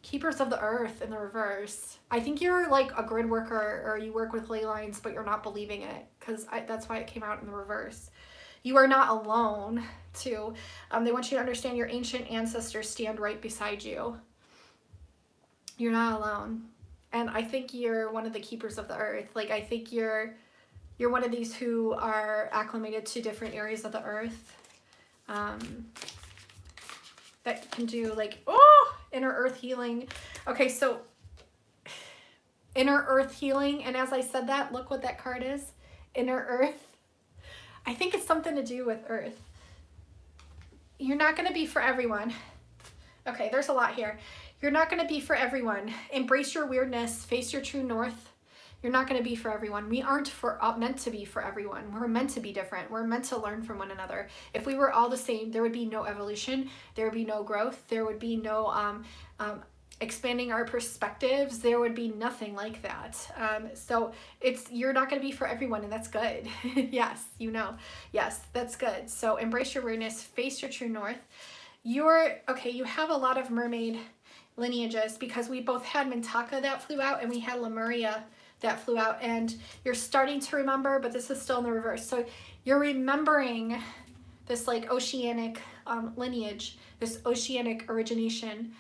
Keepers of the earth in the reverse. I think you're like a grid worker or you work with ley lines, but you're not believing it because that's why it came out in the reverse. You are not alone, too. They want you to understand your ancient ancestors stand right beside you. You're not alone. And I think you're one of the keepers of the earth. Like, I think you're one of these who are acclimated to different areas of the earth. That can do, like, inner earth healing. Okay, so inner earth healing. And as I said that, look what that card is. Inner earth. I think it's something to do with earth. You're not going to be for everyone. Okay, there's a lot here. You're not going to be for everyone. Embrace your weirdness. Face your true north. You're not going to be for everyone. We aren't meant to be for everyone. We're meant to be different. We're meant to learn from one another. If we were all the same, there would be no evolution. There would be no growth. There would be no expanding our perspectives. There would be nothing like that. So you're not going to be for everyone, and that's good. Yes, you know. Yes, that's good. So embrace your weirdness, face your true north. You have a lot of mermaid lineages because we both had Mintaka that flew out and we had Lemuria that flew out, and you're starting to remember, but this is still in the reverse. So you're remembering this like oceanic lineage, this oceanic origination.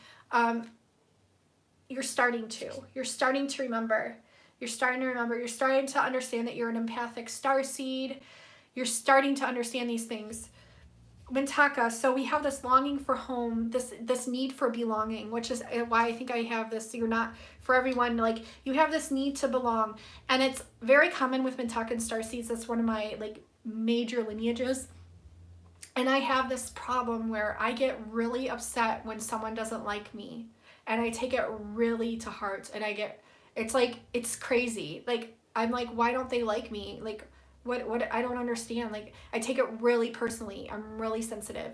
You're starting to remember. You're starting to understand that you're an empathic starseed. You're starting to understand these things. Mintaka, so we have this longing for home, this need for belonging, which is why I think I have this. You're not, for everyone, like, you have this need to belong, and it's very common with Mintaka and starseeds. That's one of my like major lineages, and I have this problem where I get really upset when someone doesn't like me, and I take it really to heart, and it's like, it's crazy. Like, I'm like, why don't they like me? Like, what I don't understand. Like, I take it really personally. I'm really sensitive.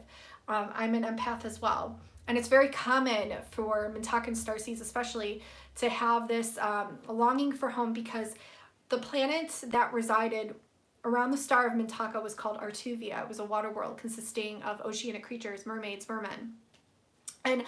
I'm an empath as well. And it's very common for Mintaka and starseeds especially to have this longing for home, because the planet that resided around the star of Mintaka was called Artuvia. It was a water world consisting of oceanic creatures, mermaids, mermen. And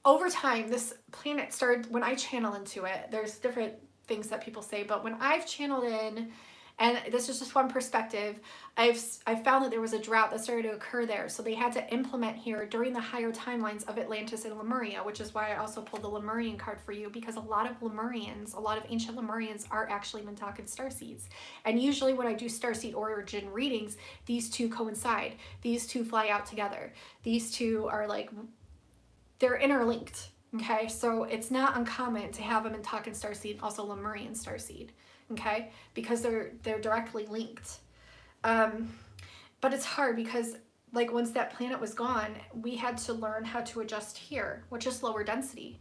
over time, this planet started, when I channel into it, there's different things that people say, but when I've channeled in, and this is just one perspective, I've found that there was a drought that started to occur there. So they had to implement here during the higher timelines of Atlantis and Lemuria, which is why I also pulled the Lemurian card for you, because a lot of Lemurians, a lot of ancient Lemurians are actually Mintaka and starseeds. And usually when I do starseed origin readings, these two coincide. These two fly out together. These two are like, they're interlinked. Okay, so it's not uncommon to have a Mintaka and starseed, also Lemurian starseed. Okay, because they're directly linked. But it's hard because, like, once that planet was gone, we had to learn how to adjust here, which is lower density.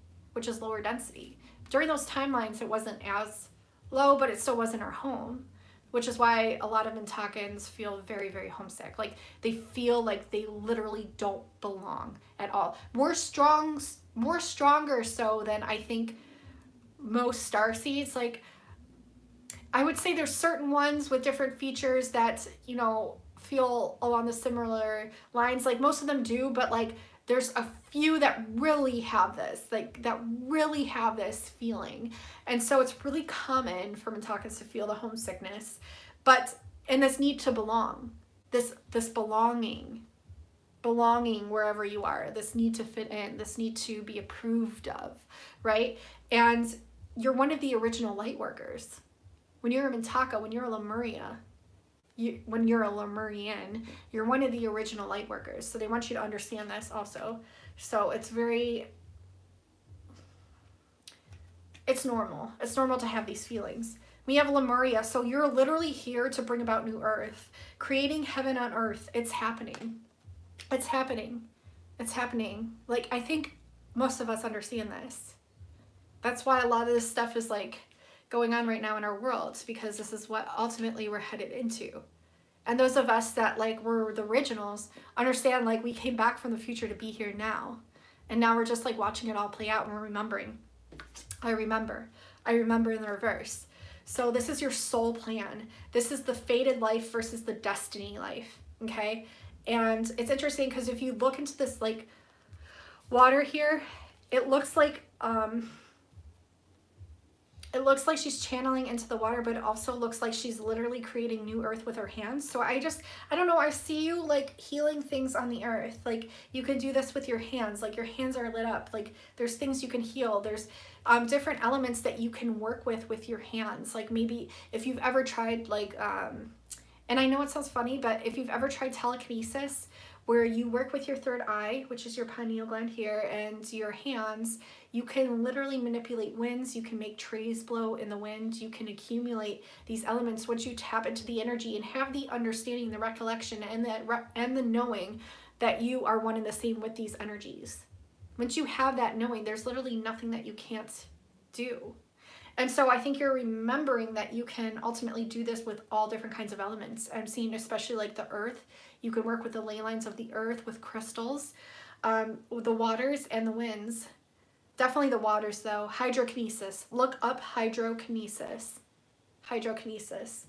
During those timelines, it wasn't as low, but it still wasn't our home, which is why a lot of Mintakans feel very, very homesick. Like, they feel like they literally don't belong at all. More stronger so than I think most starseeds. Like, I would say there's certain ones with different features that, you know, feel along the similar lines. Like, most of them do, but like, there's a few that really have this, like, that really have this feeling. And so it's really common for Mintakans to feel the homesickness, but, and this need to belong, this belonging wherever you are, this need to fit in, this need to be approved of, right? And you're one of the original light workers. When you're a Mintaka, when you're a Lemuria, when you're a Lemurian, you're one of the original light workers. So they want you to understand this also. So it's normal. It's normal to have these feelings. We have Lemuria, so you're literally here to bring about new earth, creating heaven on earth. It's happening. It's happening. It's happening. Like, I think most of us understand this. That's why a lot of this stuff is like going on right now in our world, because this is what ultimately we're headed into. And those of us that like were the originals understand, like, we came back from the future to be here now, and now we're just like watching it all play out, and we're remembering. I remember in the reverse. So this is your soul plan. This is the fated life versus the destiny life. Okay, and it's interesting because if you look into this like water here, it looks like she's channeling into the water, but it also looks like she's literally creating new earth with her hands. So I don't know, I see you like healing things on the earth. Like, you can do this with your hands, like your hands are lit up. Like, there's things you can heal. There's different elements that you can work with your hands. Like, maybe if you've ever tried like, and I know it sounds funny, but if you've ever tried telekinesis, where you work with your third eye, which is your pineal gland here, and your hands, you can literally manipulate winds. You can make trees blow in the wind. You can accumulate these elements once you tap into the energy and have the understanding, the recollection, and the knowing that you are one and the same with these energies. Once you have that knowing, there's literally nothing that you can't do. And so I think you're remembering that you can ultimately do this with all different kinds of elements. I'm seeing especially like the earth. You can work with the ley lines of the earth, with crystals, with the waters and the winds. Definitely the waters though. Hydrokinesis. Look up hydrokinesis. Hydrokinesis.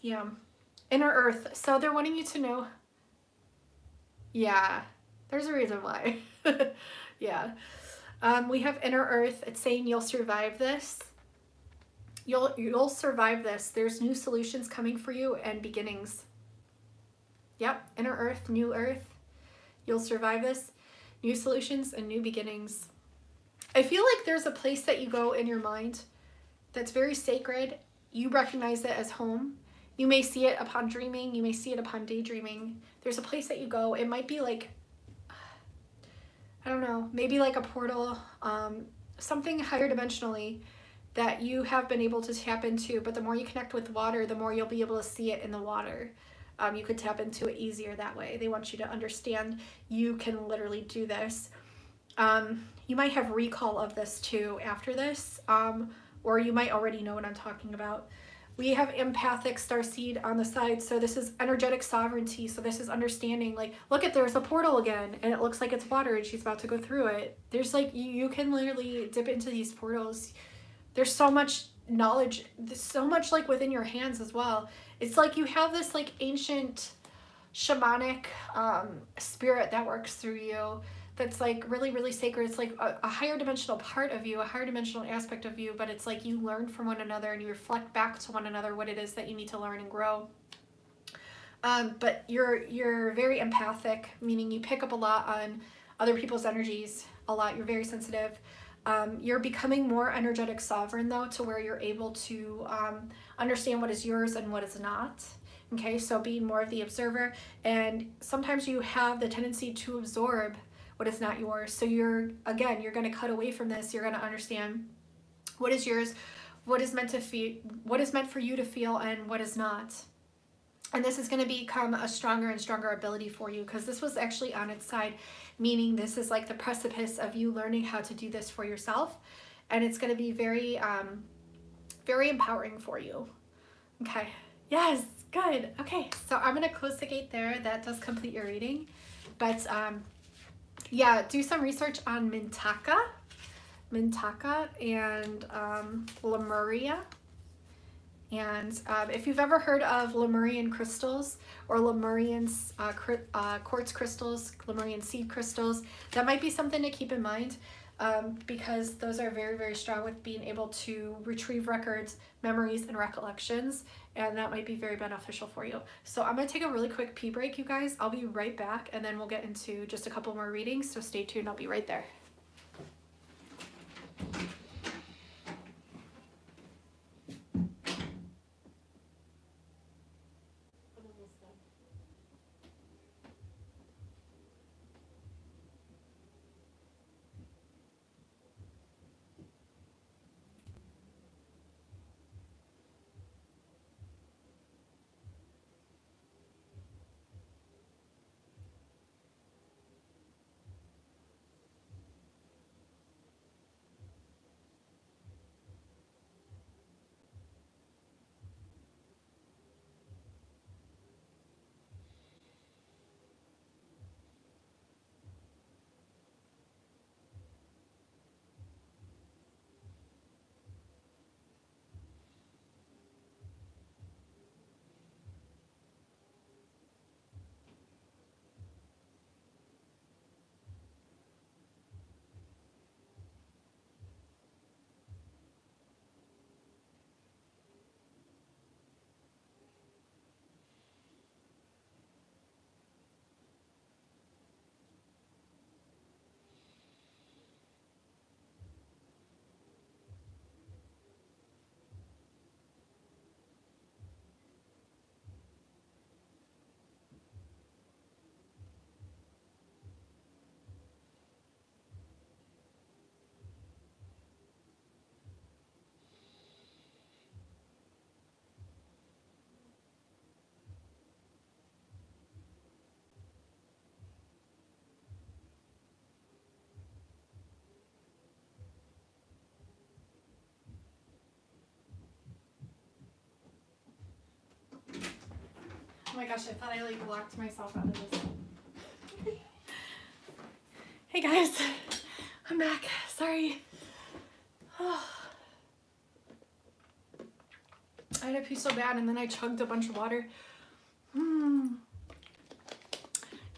Yeah. Inner earth. So they're wanting you to know. Yeah. There's a reason why. Yeah. We have inner earth. It's saying you'll survive this. You'll survive this. There's new solutions coming for you and beginnings. Yep, inner earth, new earth. You'll survive this. New solutions and new beginnings. I feel like there's a place that you go in your mind that's very sacred. You recognize it as home. You may see it upon dreaming. You may see it upon daydreaming. There's a place that you go. It might be like, I don't know, maybe like a portal, something higher dimensionally that you have been able to tap into. But the more you connect with water, the more you'll be able to see it in the water. You could tap into it easier that way. They want you to understand you can literally do this. You might have recall of this too after this, or you might already know what I'm talking about. We have empathic starseed on the side, so this is energetic sovereignty. So this is understanding, like, look at, there's a portal again, and it looks like it's water, and she's about to go through it. There's like, you can literally dip into these portals. There's so much knowledge, there's so much like within your hands as well. It's like you have this like ancient shamanic spirit that works through you. That's like really, really sacred. It's like a higher dimensional part of you, a higher dimensional aspect of you, but it's like you learn from one another and you reflect back to one another what it is that you need to learn and grow. But you're very empathic, meaning you pick up a lot on other people's energies a lot. You're very sensitive. You're becoming more energetic sovereign though, to where you're able to understand what is yours and what is not. Okay, so being more of the observer, and sometimes you have the tendency to absorb what is not yours. So you're going to cut away from this. You're going to understand what is yours, what is meant to feel, what is meant for you to feel, and what is not. And this is going to become a stronger and stronger ability for you, because this was actually on its side, meaning this is like the precipice of you learning how to do this for yourself. And it's going to be very, very empowering for you. Okay. Yes. Good. Okay. So I'm going to close the gate there. That does complete your reading. But, yeah, do some research on Mintaka and Lemuria. And if you've ever heard of Lemurian crystals or Lemurian quartz crystals, Lemurian seed crystals, that might be something to keep in mind, because those are very, very strong with being able to retrieve records, memories, and recollections, and that might be very beneficial for you. So I'm going to take a really quick pee break, you guys. I'll be right back, and then we'll get into just a couple more readings, so stay tuned. I'll be right there. Oh my gosh, I thought I like locked myself out of this. Hey guys, I'm back. Sorry. Oh. I had to pee so bad and then I chugged a bunch of water.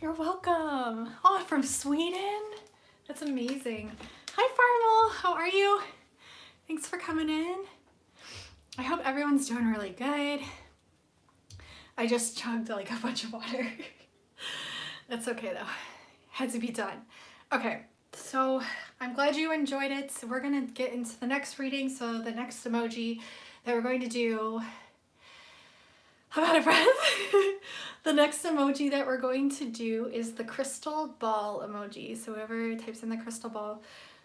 You're welcome. Oh, from Sweden? That's amazing. Hi Farmal, how are you? Thanks for coming in. I hope everyone's doing really good. I just chugged like a bunch of water. That's okay though. Had to be done. Okay, so I'm glad you enjoyed it. So we're gonna get into the next reading. So the next emoji that we're going to do, I'm out of breath. The next emoji that we're going to do is the crystal ball emoji. So whoever types in the crystal ball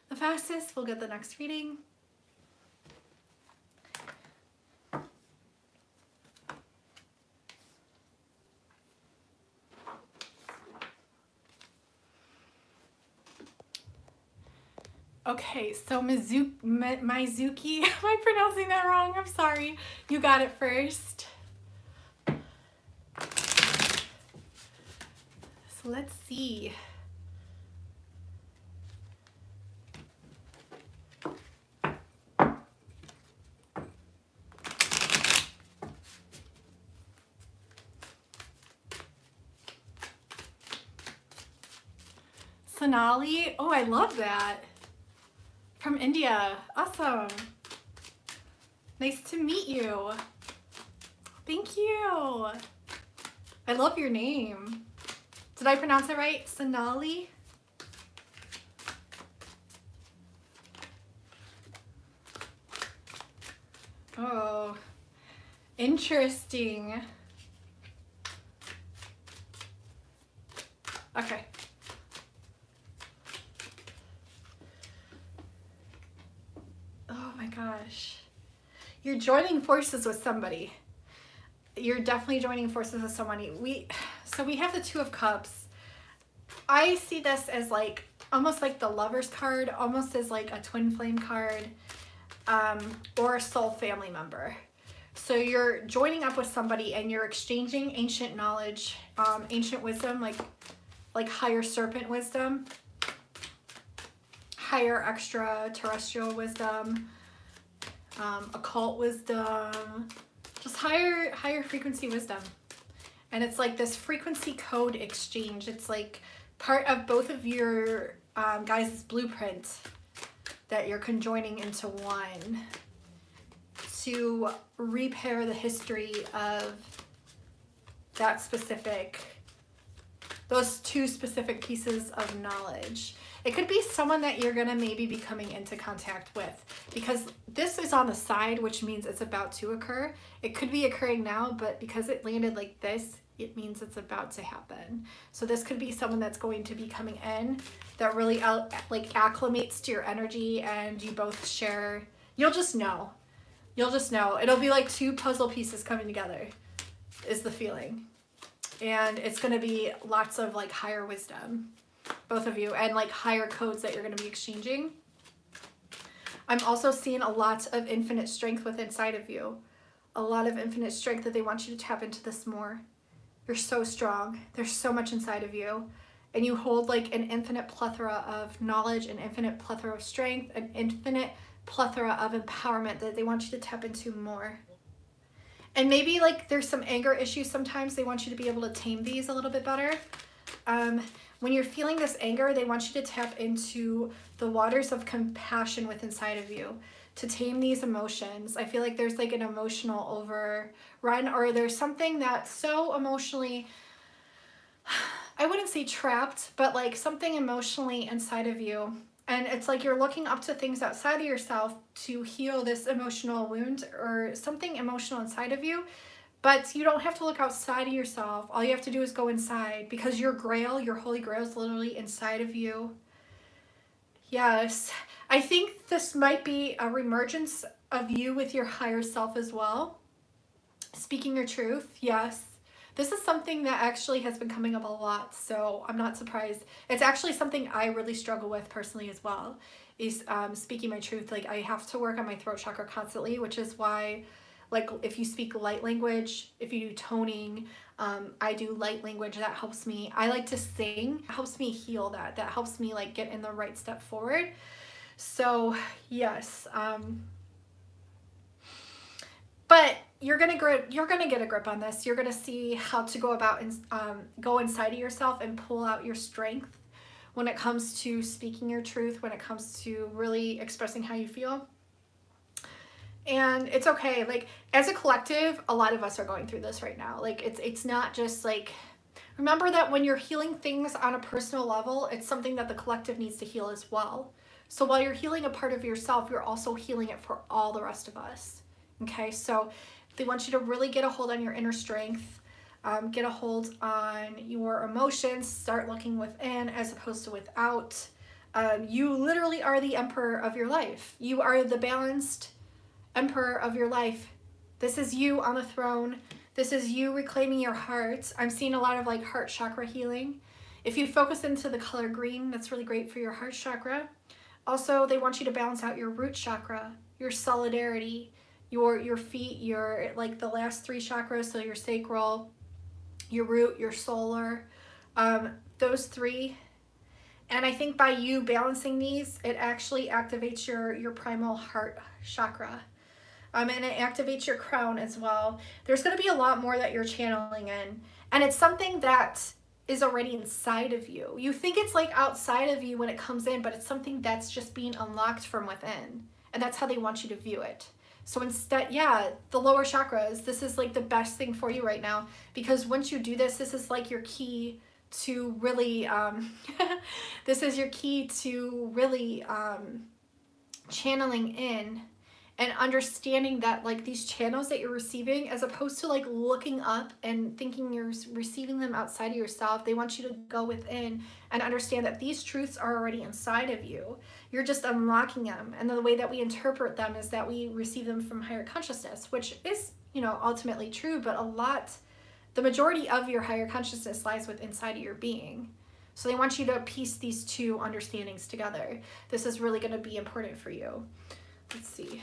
the fastest will get the next reading. Okay, so Mizuki, am I pronouncing that wrong? I'm sorry. You got it first. So let's see. Sonali, oh, I love that. From India, awesome. Nice to meet you. Thank you. I love your name. Did I pronounce it right? Sonali? Oh, interesting. Okay. Oh my gosh. You're joining forces with somebody. You're definitely joining forces with somebody. So we have the Two of Cups. I see this as like almost like the Lover's card, almost as like a twin flame card, or a soul family member. So you're joining up with somebody and you're exchanging ancient knowledge, ancient wisdom, like higher serpent wisdom, higher extraterrestrial wisdom, occult wisdom, just higher frequency wisdom. And it's like this frequency code exchange. It's like part of both of your guys' blueprint that you're conjoining into one to repair the history of that those two specific pieces of knowledge. It could be someone that you're gonna maybe be coming into contact with, because this is on the side, which means it's about to occur. It could be occurring now, but because it landed like this, it means it's about to happen. So this could be someone that's going to be coming in that really like acclimates to your energy, and you both share. You'll just know. It'll be like two puzzle pieces coming together is the feeling. And it's gonna be lots of like higher wisdom, both of you, and like higher codes that you're gonna be exchanging. I'm also seeing a lot of infinite strength within inside of you. A lot of infinite strength that they want you to tap into this more. You're so strong. There's so much inside of you. And you hold like an infinite plethora of knowledge, an infinite plethora of strength, an infinite plethora of empowerment that they want you to tap into more. And maybe like there's some anger issues sometimes. They want you to be able to tame these a little bit better. When you're feeling this anger, they want you to tap into the waters of compassion within inside of you to tame these emotions. I feel like there's like an emotional overrun, or there's something that's so emotionally, I wouldn't say trapped, but like something emotionally inside of you. And it's like you're looking up to things outside of yourself to heal this emotional wound or something emotional inside of you. But you don't have to look outside of yourself. All you have to do is go inside, because your grail, your holy grail, is literally inside of you. Yes. I think this might be a reemergence of you with your higher self as well. Speaking your truth. Yes. This is something that actually has been coming up a lot, so I'm not surprised. It's actually something I really struggle with personally as well, is speaking my truth. Like, I have to work on my throat chakra constantly, which is why, like, if you speak light language, if you do toning, I do light language, that helps me. I like to sing, helps me heal that. That helps me, like, get in the right step forward. So, yes. But you're gonna get a grip on this. You're gonna see how to go about and go inside of yourself and pull out your strength when it comes to speaking your truth, when it comes to really expressing how you feel. And it's okay. Like, as a collective, a lot of us are going through this right now. Like, it's not just like, remember that when you're healing things on a personal level, it's something that the collective needs to heal as well. So while you're healing a part of yourself, you're also healing it for all the rest of us. Okay, so they want you to really get a hold on your inner strength, get a hold on your emotions, start looking within as opposed to without. You literally are the emperor of your life. You are the balanced emperor of your life. This is you on the throne. This is you reclaiming your heart. I'm seeing a lot of like heart chakra healing. If you focus into the color green, that's really great for your heart chakra. Also, they want you to balance out your root chakra, your solidarity, your feet, your like the last 3 chakras, so your sacral, your root, your solar, those 3. And I think by you balancing these, it actually activates your primal heart chakra. And it activates your crown as well. There's going to be a lot more that you're channeling in. And it's something that is already inside of you. You think it's like outside of you when it comes in, but it's something that's just being unlocked from within. And that's how they want you to view it. So instead, yeah, the lower chakras, this is like the best thing for you right now. Because once you do this, this is like your key to really, this is your key to really channeling in and understanding that like these channels that you're receiving, as opposed to like looking up and thinking you're receiving them outside of yourself, they want you to go within and understand that these truths are already inside of you. You're just unlocking them. And the way that we interpret them is that we receive them from higher consciousness, which is, you know, ultimately true, but the majority of your higher consciousness lies with inside of your being. So they want you to piece these 2 understandings together. This is really going to be important for you. Let's see.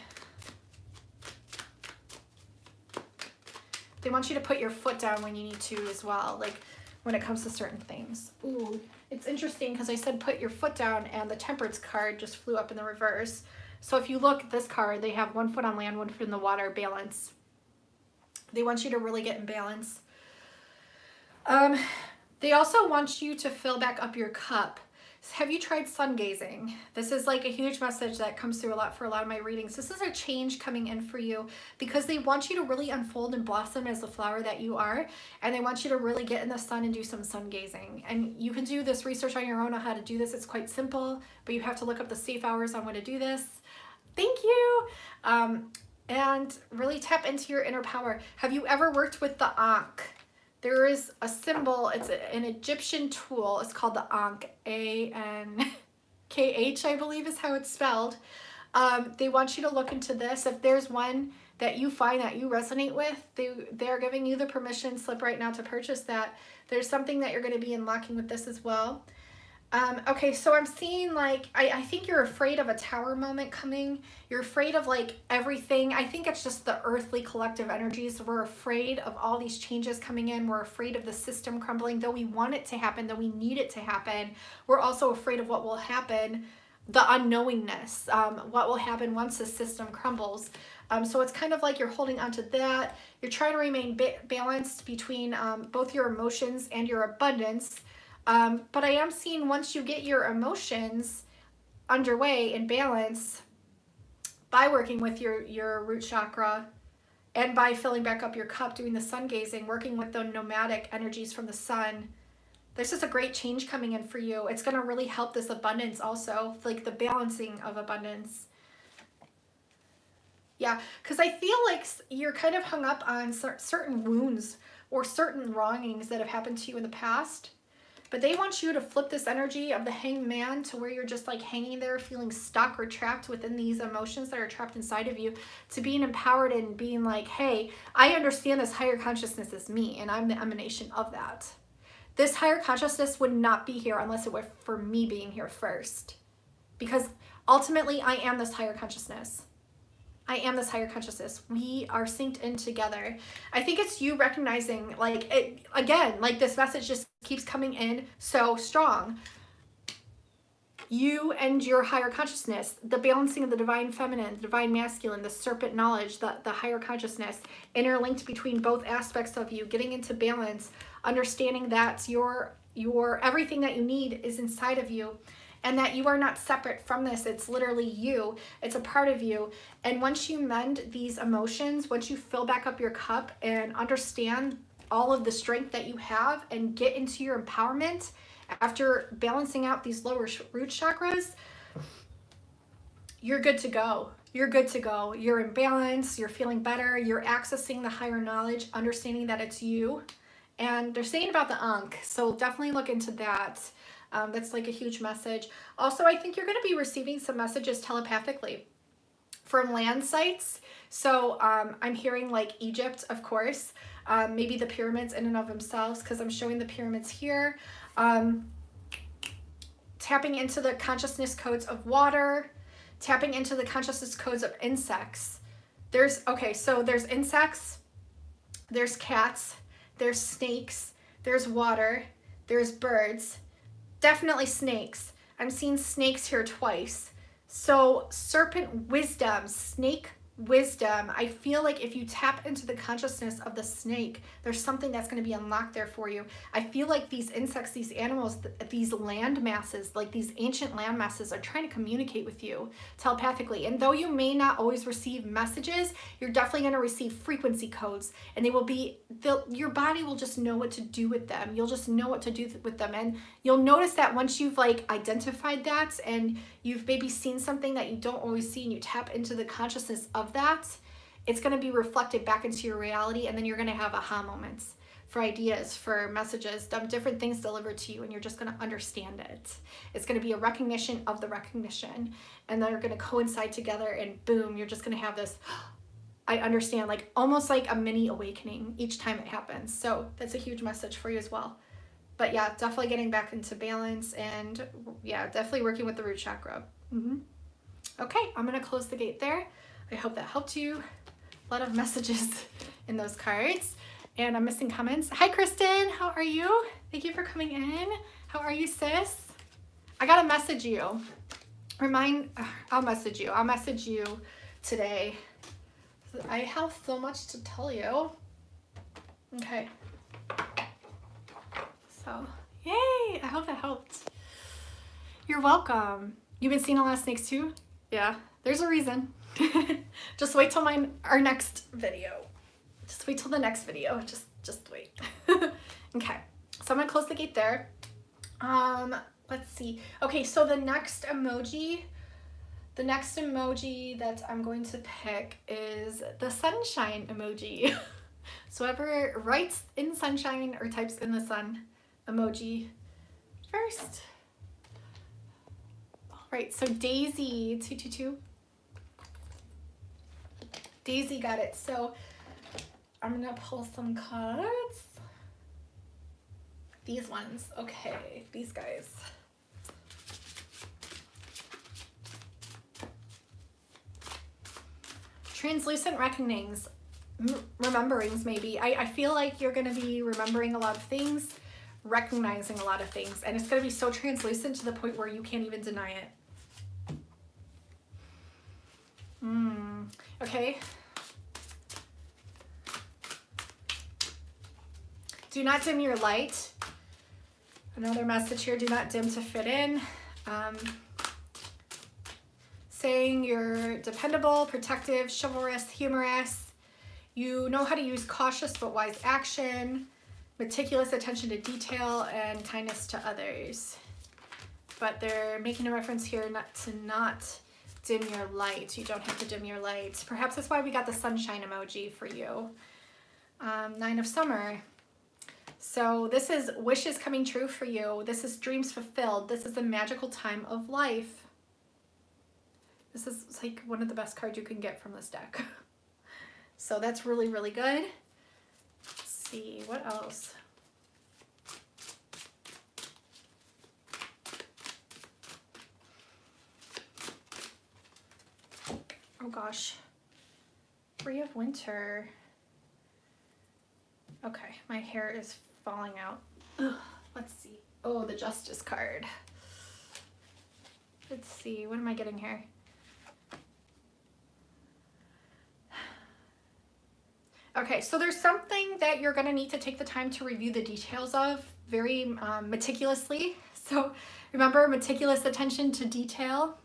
They want you to put your foot down when you need to as well, like when it comes to certain things. Ooh, it's interesting because I said put your foot down and the Temperance card just flew up in the reverse. So if you look at this card, they have 1 foot on land, 1 foot in the water, balance. They want you to really get in balance. They also want you to fill back up your cup. Have you tried sun gazing? This is like a huge message that comes through a lot for a lot of my readings. This is a change coming in for you because they want you to really unfold and blossom as the flower that you are. And they want you to really get in the sun and do some sun gazing. And you can do this research on your own on how to do this. It's quite simple, but you have to look up the safe hours on when to do this. Thank you. And really tap into your inner power. Have you ever worked with the Ankh? There is a symbol, it's an Egyptian tool. It's called the Ankh, A-N-K-H, I believe is how it's spelled. They want you to look into this. If there's one that you find that you resonate with, they're giving you the permission slip right now to purchase that. There's something that you're going to be unlocking with this as well. Okay, so I'm seeing like, I think you're afraid of a tower moment coming. You're afraid of like everything. I think it's just the earthly collective energies. We're afraid of all these changes coming in. We're afraid of the system crumbling. Though we want it to happen, though we need it to happen, we're also afraid of what will happen, the unknowingness, what will happen once the system crumbles. So it's kind of like you're holding onto that. You're trying to remain balanced between both your emotions and your abundance. But I am seeing once you get your emotions underway in balance by working with your root chakra and by filling back up your cup, doing the sun gazing, working with the nomadic energies from the sun, there's just a great change coming in for you. It's going to really help this abundance also, like the balancing of abundance. Yeah, because I feel like you're kind of hung up on certain wounds or certain wrongings that have happened to you in the past. But they want you to flip this energy of the hanged man to where you're just like hanging there feeling stuck or trapped within these emotions that are trapped inside of you, to being empowered and being like, hey, I understand this higher consciousness is me and I'm the emanation of that. This higher consciousness would not be here unless it were for me being here first. Because ultimately I am this higher consciousness. I am this higher consciousness. We are synced in together. I think it's you recognizing, like, it, again, like this message just keeps coming in so strong. You and your higher consciousness, the balancing of the divine feminine, the divine masculine, the serpent knowledge, the higher consciousness, interlinked between both aspects of you, getting into balance, understanding that your everything that you need is inside of you. and that you are not separate from this. It's literally you. It's a part of you. And once you mend these emotions, once you fill back up your cup and understand all of the strength that you have and get into your empowerment after balancing out these lower root chakras, you're good to go. You're good to go. You're in balance. You're feeling better. You're accessing the higher knowledge, understanding that it's you. And they're saying about the Ankh, so definitely look into that. That's like a huge message. Also, I think you're going to be receiving some messages telepathically from land sites. So I'm hearing like Egypt, of course, maybe the pyramids in and of themselves, because I'm showing the pyramids here. Tapping into the consciousness codes of water, tapping into the consciousness codes of insects. So there's insects, there's cats, there's snakes, there's water, there's birds, definitely snakes. I'm seeing snakes here twice. So serpent wisdom, snake wisdom. I feel like if you tap into the consciousness of the snake, there's something that's going to be unlocked there for you. I feel like these insects, these animals, these land masses, like these ancient land masses, are trying to communicate with you telepathically. And though you may not always receive messages, you're definitely going to receive frequency codes, and they will be, your body will just know what to do with them. You'll just know what to do with them. And you'll notice that once you've like identified that and you've maybe seen something that you don't always see and you tap into the consciousness of that, it's going to be reflected back into your reality, and then you're going to have aha moments for ideas, for messages, different things delivered to you, and you're just going to understand it. It's going to be a recognition of the recognition, and they're going to coincide together, and boom, you're just going to have this, I understand, like almost like a mini awakening each time it happens. So that's a huge message for you as well. But yeah, definitely getting back into balance, and yeah, definitely working with the root chakra. Okay, I'm going to close the gate there. I hope that helped you. A lot of messages in those cards. And I'm missing comments. Hi, Kristen. How are you? Thank you for coming in. How are you, sis? I got to message you. I'll message you. I'll message you today. I have so much to tell you. Okay. So, yay. I hope that helped. You're welcome. You've been seeing a lot of snakes too? Yeah, there's a reason. Just wait till our next video. Just wait till the next video. Just wait. Okay, so I'm gonna close the gate there. Let's see. Okay, so the next emoji that I'm going to pick is the sunshine emoji. So whoever writes in sunshine or types in the sun emoji first. All right, so Daisy 222. Daisy got it. So I'm gonna pull some cards. These ones. Okay, these guys. Translucent reckonings, rememberings maybe. I feel like you're gonna be remembering a lot of things, recognizing a lot of things, and it's gonna be so translucent to the point where you can't even deny it. Okay. Do not dim your light. Another message here, do not dim to fit in. Saying you're dependable, protective, chivalrous, humorous. You know how to use cautious but wise action, meticulous attention to detail, and kindness to others. But they're making a reference here not dim your light. You don't have to dim your light. Perhaps that's why we got the sunshine emoji for you. Nine of Summer. So this is wishes coming true for you. This is dreams fulfilled. This is a magical time of life. This is like one of the best cards you can get from this deck. So that's really, really good. Let's see, what else? Oh gosh. Three of Winter. Okay, my hair is falling out. Ugh, let's see. Oh, the Justice card. Let's see, what am I getting here? Okay, so there's something that you're gonna need to take the time to review the details of very meticulously. So remember, meticulous attention to detail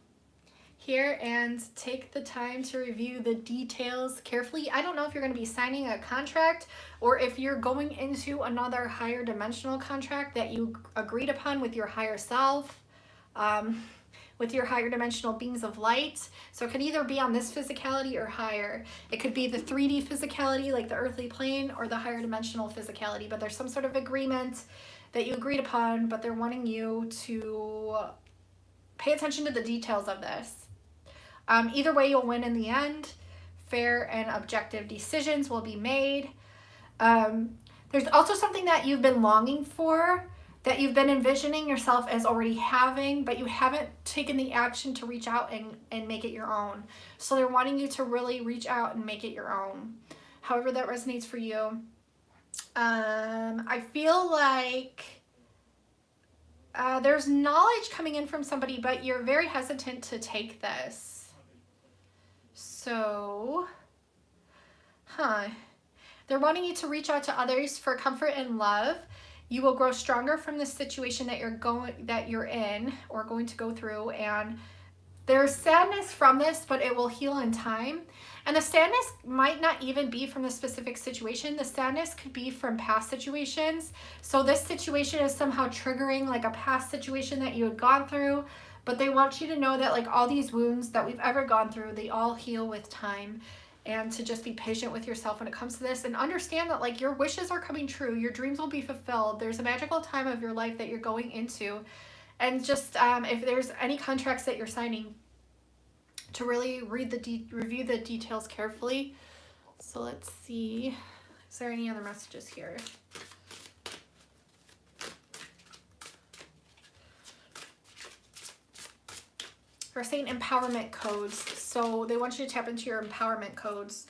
here, and take the time to review the details carefully. I don't know if you're going to be signing a contract or if you're going into another higher dimensional contract that you agreed upon with your higher self, with your higher dimensional beings of light. So it could either be on this physicality or higher. It could be the 3D physicality, like the earthly plane, or the higher dimensional physicality, but there's some sort of agreement that you agreed upon, but they're wanting you to pay attention to the details of this. Either way, you'll win in the end. Fair and objective decisions will be made. There's also something that you've been longing for, that you've been envisioning yourself as already having, but you haven't taken the action to reach out and make it your own. So they're wanting you to really reach out and make it your own. However that resonates for you. I feel like there's knowledge coming in from somebody, but you're very hesitant to take this. So, they're wanting you to reach out to others for comfort and love. You will grow stronger from this situation that you're in or going to go through, and there's sadness from this, but it will heal in time. And the sadness might not even be from the specific situation. The sadness could be from past situations. So this situation is somehow triggering like a past situation that you had gone through, but they want you to know that like all these wounds that we've ever gone through, they all heal with time, and to just be patient with yourself when it comes to this, and understand that like your wishes are coming true. Your dreams will be fulfilled. There's a magical time of your life that you're going into. And just if there's any contracts that you're signing, to really review the details carefully. So let's see, is there any other messages here? We're saying empowerment codes. So they want you to tap into your empowerment codes.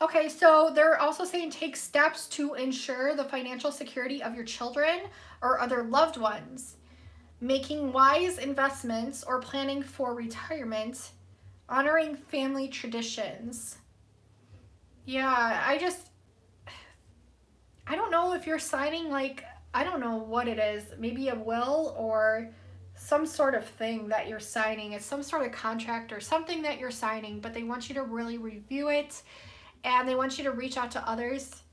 Okay, so they're also saying take steps to ensure the financial security of your children or other loved ones. Making wise investments or planning for retirement. Honoring family traditions. Yeah, I don't know if you're signing like, I don't know what it is, maybe a will or some sort of thing that you're signing. It's some sort of contract or something that you're signing, but they want you to really review it, and they want you to reach out to others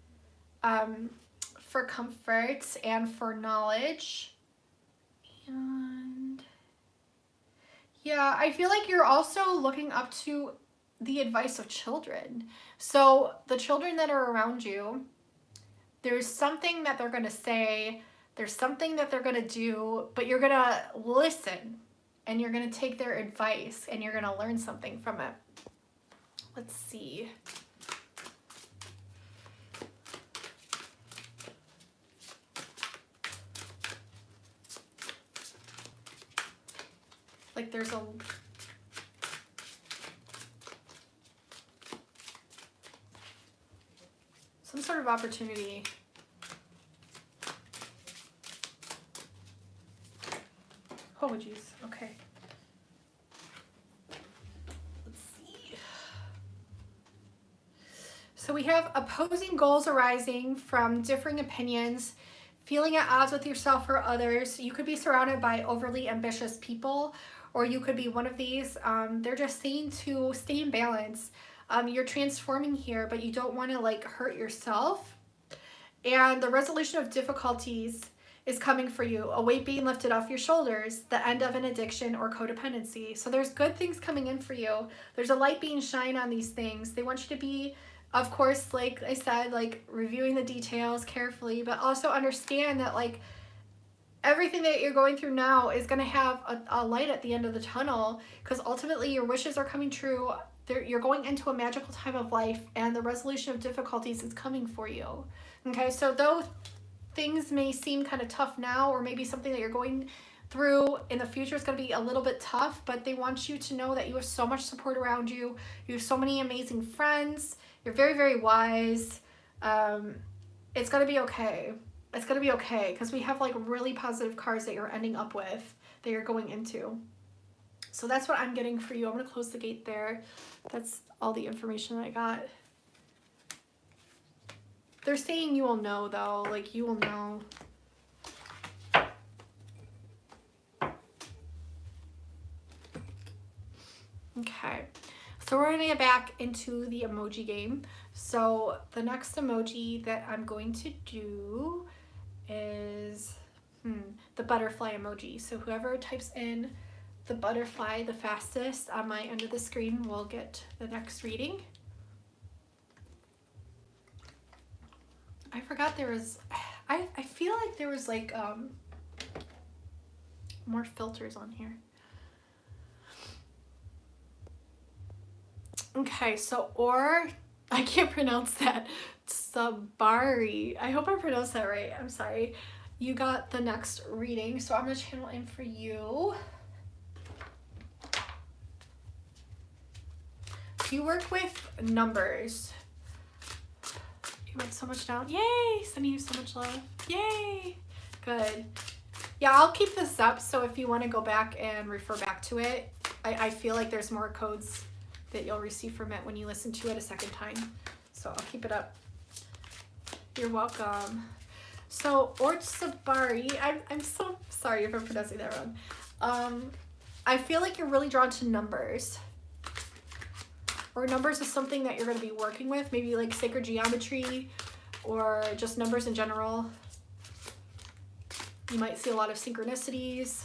for comfort and for knowledge. And yeah, I feel like you're also looking up to the advice of children. So the children that are around you, there's something that they're going to say, there's something that they're going to do, but you're going to listen and you're going to take their advice and you're going to learn something from it. Let's see. Like there's some sort of opportunity. Oh, geez. Okay. Let's see. So we have opposing goals arising from differing opinions, feeling at odds with yourself or others. You could be surrounded by overly ambitious people, or you could be one of these. They're just saying to stay in balance. You're transforming here, but you don't want to like hurt yourself. And the resolution of difficulties is coming for you. A weight being lifted off your shoulders, the end of an addiction or codependency. So there's good things coming in for you. There's a light being shined on these things. They want you to be, of course, like I said, like reviewing the details carefully, but also understand that like everything that you're going through now is going to have a light at the end of the tunnel, because ultimately your wishes are coming true. You're going into a magical time of life, and the resolution of difficulties is coming for you. Okay, so though things may seem kind of tough now, or maybe something that you're going through in the future is going to be a little bit tough, but they want you to know that you have so much support around you. You have so many amazing friends. You're very, very wise. It's going to be okay. It's going to be okay, because we have like really positive cards that you're ending up with, that you're going into. So that's what I'm getting for you. I'm going to close the gate there. That's all the information that I got. They're saying you will know though, like you will know. Okay, so we're gonna get back into the emoji game. So the next emoji that I'm going to do is the butterfly emoji. So whoever types in the butterfly the fastest on my end of the screen will get the next reading. I forgot there was, I feel like there was like more filters on here. Okay, so or I can't pronounce that. Sabari. I hope I pronounced that right. I'm sorry. You got the next reading, so I'm gonna channel in for you. You work with numbers. You went so much down. Yay! Sending you so much love. Yay! Good. Yeah, I'll keep this up, so if you want to go back and refer back to it, I feel like there's more codes that you'll receive from it when you listen to it a second time. So I'll keep it up. You're welcome. So Ortsabari, I'm so sorry if I'm pronouncing that wrong. I feel like you're really drawn to numbers. Or numbers is something that you're going to be working with, maybe like sacred geometry or just numbers in general. You might see a lot of synchronicities.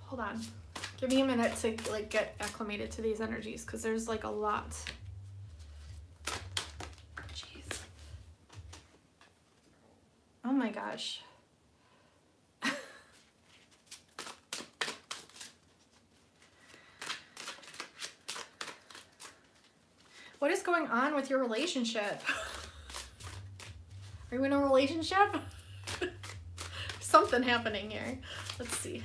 Hold on. Give me a minute to like get acclimated to these energies because there's like a lot. Jeez. Oh my gosh. What is going on with your relationship? Are you in a relationship? Something happening here. Let's see.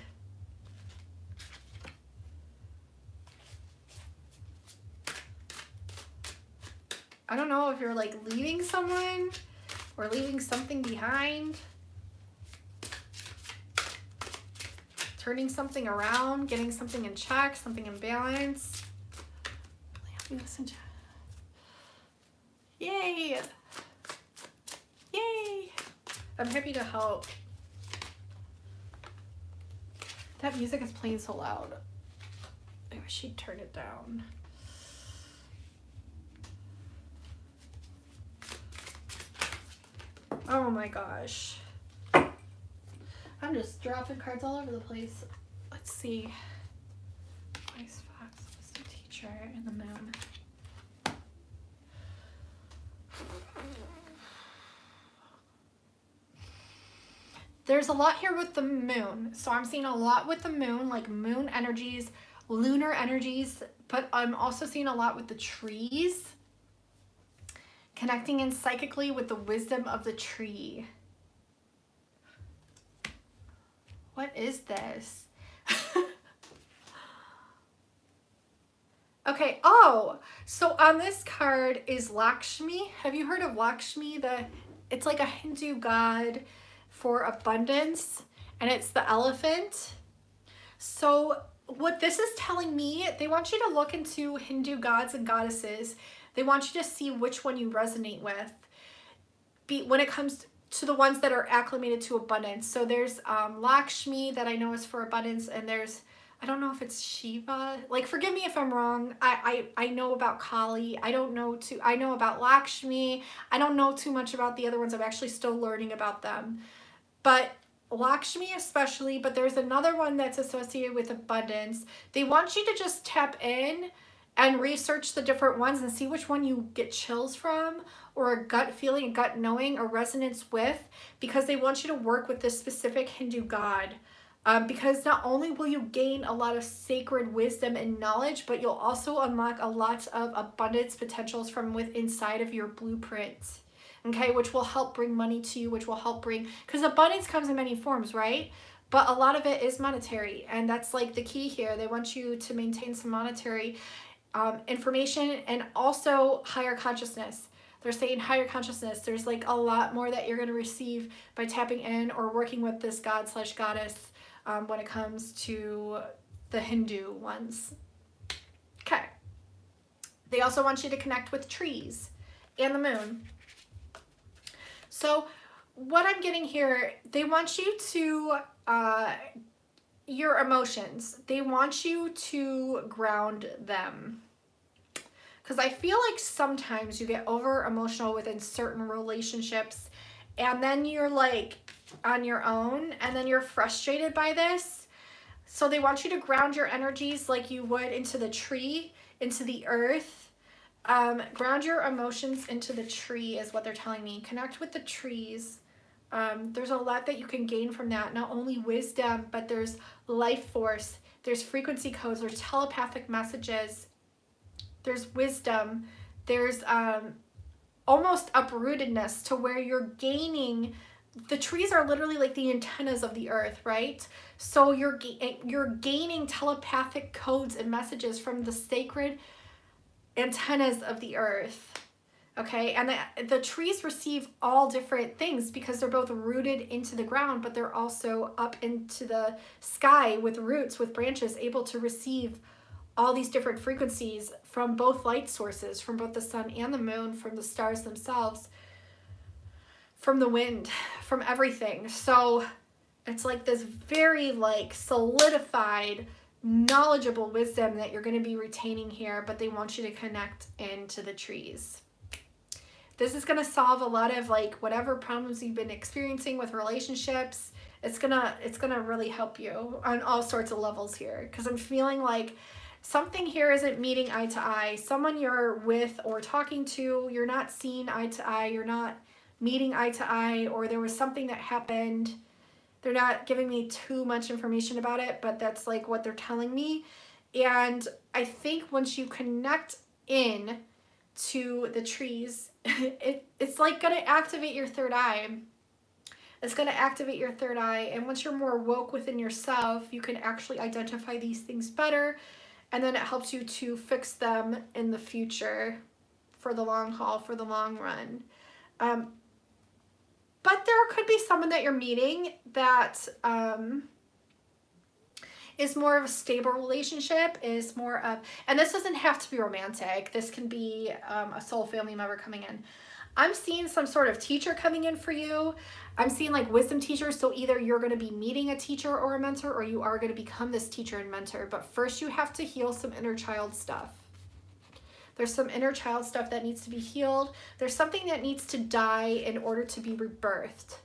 I don't know if you're like leaving someone or leaving something behind. Turning something around, getting something in check, something in balance. Listen to. Yay! Yay! I'm happy to help. That music is playing so loud. I wish she'd turn it down. Oh my gosh. I'm just dropping cards all over the place. Let's see. Ice Fox, Wisdom Teacher, and the Moon. There's a lot here with the moon. So I'm seeing a lot with the moon, like moon energies, lunar energies, but I'm also seeing a lot with the trees. Connecting in psychically with the wisdom of the tree. What is this? Okay, oh, so on this card is Lakshmi. Have you heard of Lakshmi? It's like a Hindu god for abundance, and it's the elephant. So what this is telling me, they want you to look into Hindu gods and goddesses. They want you to see which one you resonate with when it comes to the ones that are acclimated to abundance. So there's Lakshmi that I know is for abundance, and there's, I don't know if it's Shiva. Like, forgive me if I'm wrong. I know about Kali. I know about Lakshmi. I don't know too much about the other ones. I'm actually still learning about them. But Lakshmi especially, but there's another one that's associated with abundance. They want you to just tap in and research the different ones and see which one you get chills from, or a gut feeling, a gut knowing, or resonance with, because they want you to work with this specific Hindu god. Because not only will you gain a lot of sacred wisdom and knowledge, but you'll also unlock a lot of abundance potentials from within inside of your blueprint. Okay, which will help bring money to you, which will help bring, because abundance comes in many forms, right? But a lot of it is monetary, and that's like the key here. They want you to maintain some monetary information and also higher consciousness. They're saying higher consciousness. There's like a lot more that you're going to receive by tapping in or working with this god slash goddess when it comes to the Hindu ones. Okay. They also want you to connect with trees and the moon. So what I'm getting here, they want you to, your emotions, they want you to ground them. Because I feel like sometimes you get over emotional within certain relationships and then you're like on your own and then you're frustrated by this. So they want you to ground your energies like you would into the tree, into the earth. Ground your emotions into the tree is what they're telling me. Connect with the trees. There's a lot that you can gain from that. Not only wisdom, but there's life force. There's frequency codes. There's telepathic messages. There's wisdom. There's almost uprootedness to where you're gaining. The trees are literally like the antennas of the earth, right? So you're gaining telepathic codes and messages from the sacred antennas of the earth. Okay, and the trees receive all different things because they're both rooted into the ground, but they're also up into the sky with roots, with branches, able to receive all these different frequencies from both light sources, from both the sun and the moon, from the stars themselves, from the wind, from everything. So it's like this very like solidified, knowledgeable wisdom that you're going to be retaining here, but they want you to connect into the trees. This is going to solve a lot of like whatever problems you've been experiencing with relationships. It's gonna really help you on all sorts of levels here, because I'm feeling like something here isn't meeting eye to eye. Someone you're with or talking to, you're not seeing eye to eye, you're not meeting eye to eye, or there was something that happened. They're not giving me too much information about it, but that's like what they're telling me. And I think once you connect in to the trees, it's like going to activate your third eye. It's going to activate your third eye. And once you're more woke within yourself, you can actually identify these things better. And then it helps you to fix them in the future for the long haul, for the long run. But there could be someone that you're meeting that is more of a stable relationship, is more of, and this doesn't have to be romantic. This can be a soul family member coming in. I'm seeing some sort of teacher coming in for you. I'm seeing like wisdom teachers. So either you're going to be meeting a teacher or a mentor, or you are going to become this teacher and mentor. But first you have to heal some inner child stuff. There's some inner child stuff that needs to be healed. There's something that needs to die in order to be rebirthed.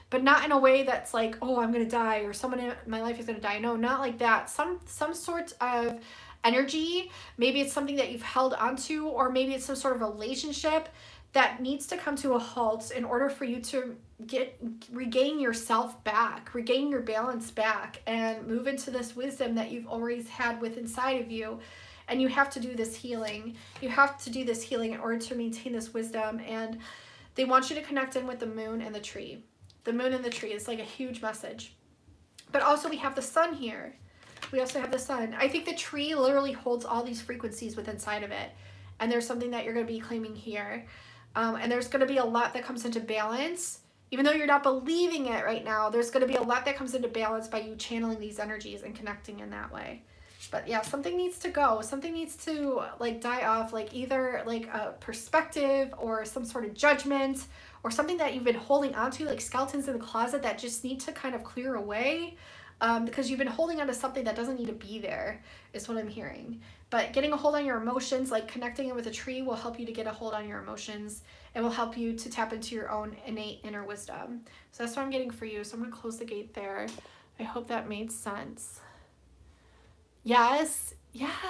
But not in a way that's like, oh, I'm going to die, or someone in my life is going to die. No, not like that. Some sort of energy. Maybe it's something that you've held onto, or maybe it's some sort of relationship that needs to come to a halt in order for you to regain yourself back, regain your balance back, and move into this wisdom that you've always had within inside of you. And you have to do this healing. You have to do this healing in order to maintain this wisdom. And they want you to connect in with the moon and the tree. The moon and the tree is like a huge message. But also we have the sun here. We also have the sun. I think the tree literally holds all these frequencies within inside of it. And there's something that you're going to be claiming here. And there's going to be a lot that comes into balance. Even though you're not believing it right now, there's going to be a lot that comes into balance by you channeling these energies and connecting in that way. But yeah, something needs to go. Something needs to like die off, like either like a perspective or some sort of judgment, or something that you've been holding onto, like skeletons in the closet that just need to kind of clear away, because you've been holding onto something that doesn't need to be there, is what I'm hearing. But getting a hold on your emotions, like connecting it with a tree, will help you to get a hold on your emotions. It will help you to tap into your own innate inner wisdom. So that's what I'm getting for you. So I'm going to close the gate there. I hope that made sense. Yes. Yeah.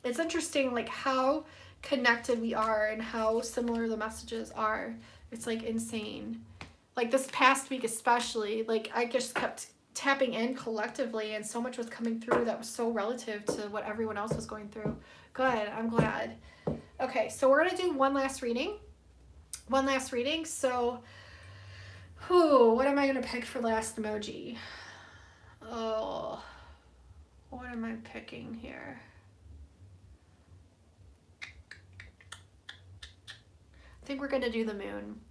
It's interesting like how connected we are and how similar the messages are. It's like insane. Like this past week especially, like I just kept tapping in collectively, and so much was coming through that was so relative to what everyone else was going through. Good, I'm glad. Okay, so we're gonna do one last reading. So what am I gonna pick for last emoji? Oh, what am I picking here? I think we're gonna do the moon.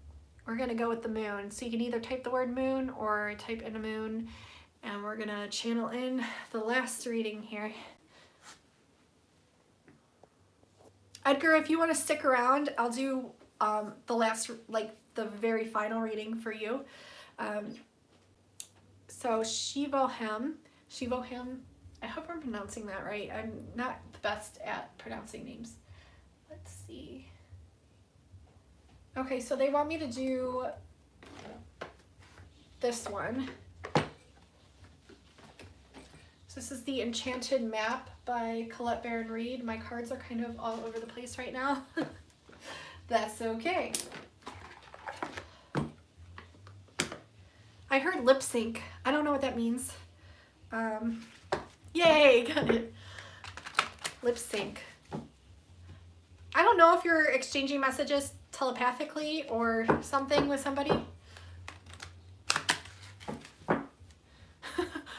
We're gonna go with the moon. So you can either type the word moon or type in a moon, and we're gonna channel in the last reading here. Edgar, if you want to stick around, I'll do the last, like the very final reading for you. So Shivoham, I hope I'm pronouncing that right. I'm not the best at pronouncing names. Let's see. Okay, so they want me to do this one. So this is the Enchanted Map by Colette Baron Reed. My cards are kind of all over the place right now. That's okay. I heard lip sync. I don't know what that means. Yay, got it. Lip sync. I don't know if you're exchanging messages telepathically or something with somebody.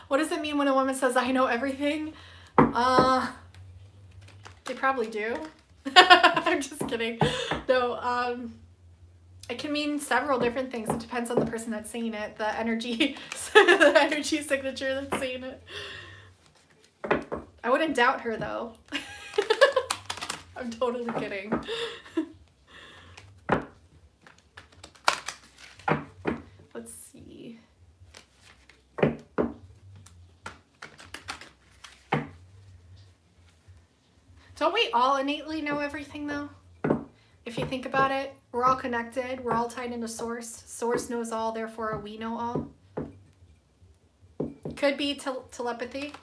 What does it mean when a woman says, I know everything? They probably do. I'm just kidding. No, it can mean several different things. It depends on the person that's saying it, the energy, the energy signature that's saying it. I wouldn't doubt her though. I'm totally kidding. Let's see. Don't we all innately know everything though? If you think about it, we're all connected. We're all tied into Source. Source knows all, therefore we know all. Could be telepathy.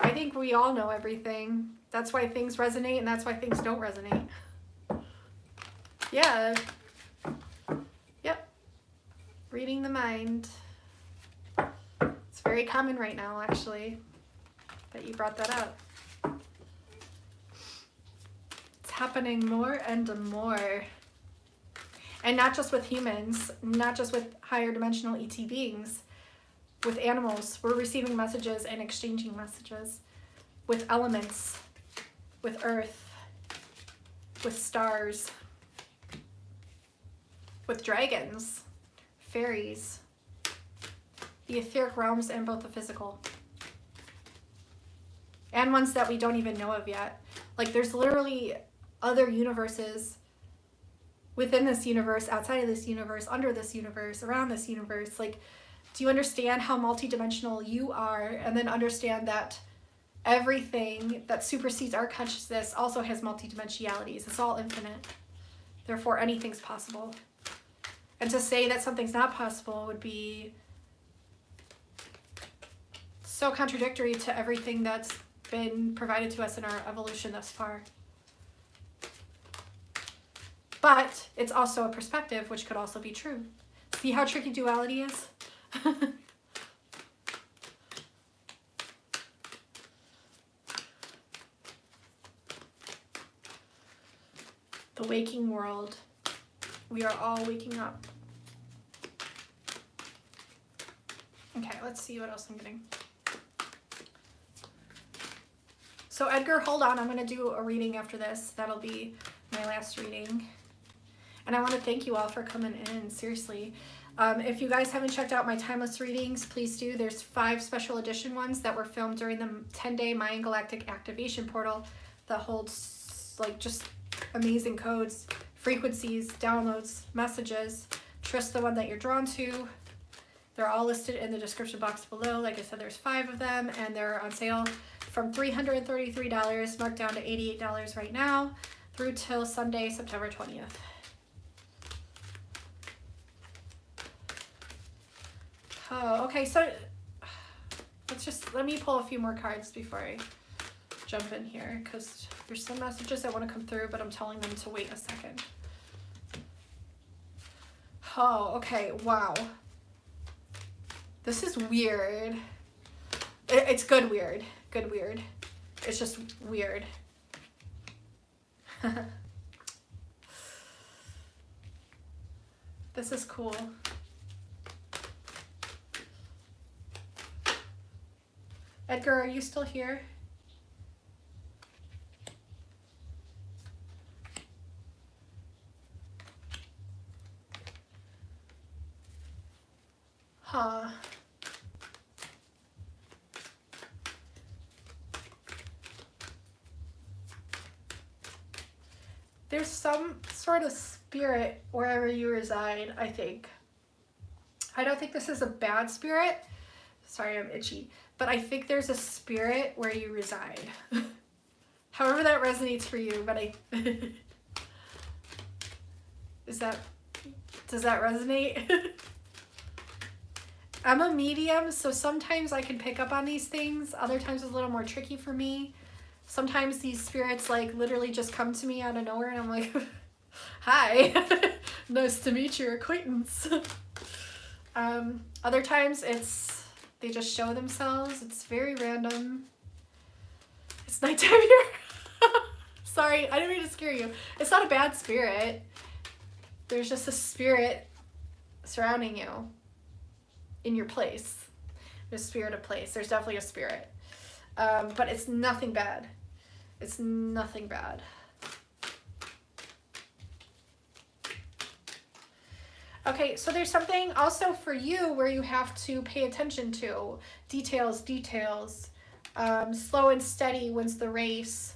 I think we all know everything. That's why things resonate and that's why things don't resonate. Yeah. Yep. Reading the mind. It's very common right now, actually, that you brought that up. It's happening more and more. And not just with humans, not just with higher dimensional ET beings. With animals, we're receiving messages and exchanging messages. With elements, with earth, with stars, with dragons, fairies, the etheric realms, and both the physical. And ones that we don't even know of yet. Like there's literally other universes within this universe, outside of this universe, under this universe, around this universe. Like, do you understand how multidimensional you are? And then understand that everything that supersedes our consciousness also has multidimensionalities. It's all infinite. Therefore, anything's possible. And to say that something's not possible would be so contradictory to everything that's been provided to us in our evolution thus far. But it's also a perspective, which could also be true. See how tricky duality is? The waking world. We are all waking up. Okay, let's see what else I'm getting. So Edgar, hold on. I'm going to do a reading after this. That'll be my last reading. And I want to thank you all for coming in, seriously. If you guys haven't checked out my timeless readings, please do. There's 5 special edition ones that were filmed during the 10-day Mayan Galactic Activation Portal that holds like just amazing codes, frequencies, downloads, messages. Trust the one that you're drawn to. They're all listed in the description box below. Like I said, there's 5 of them, and they're on sale from $333, marked down to $88 right now, through till Sunday, September 20th. Oh, okay, so let me pull a few more cards before I jump in here, because there's some messages that want to come through, but I'm telling them to wait a second. Oh, okay, wow. This is weird. It's good weird. Good weird. It's just weird. This is cool. Edgar, are you still here? There's some sort of spirit wherever you reside, I think. I don't think this is a bad spirit. Sorry, I'm itchy. But I think there's a spirit where you reside. However that resonates for you, but does that resonate? I'm a medium, so sometimes I can pick up on these things. Other times it's a little more tricky for me. Sometimes these spirits like literally just come to me out of nowhere and I'm like, hi, nice to meet your acquaintance. Other times they just show themselves. It's very random. It's nighttime here. Sorry, I didn't mean to scare you. It's not a bad spirit. There's just a spirit surrounding you in your place. There's a spirit of place. There's definitely a spirit. But it's nothing bad. It's nothing bad. Okay, so there's something also for you where you have to pay attention to. Details. Slow and steady wins the race.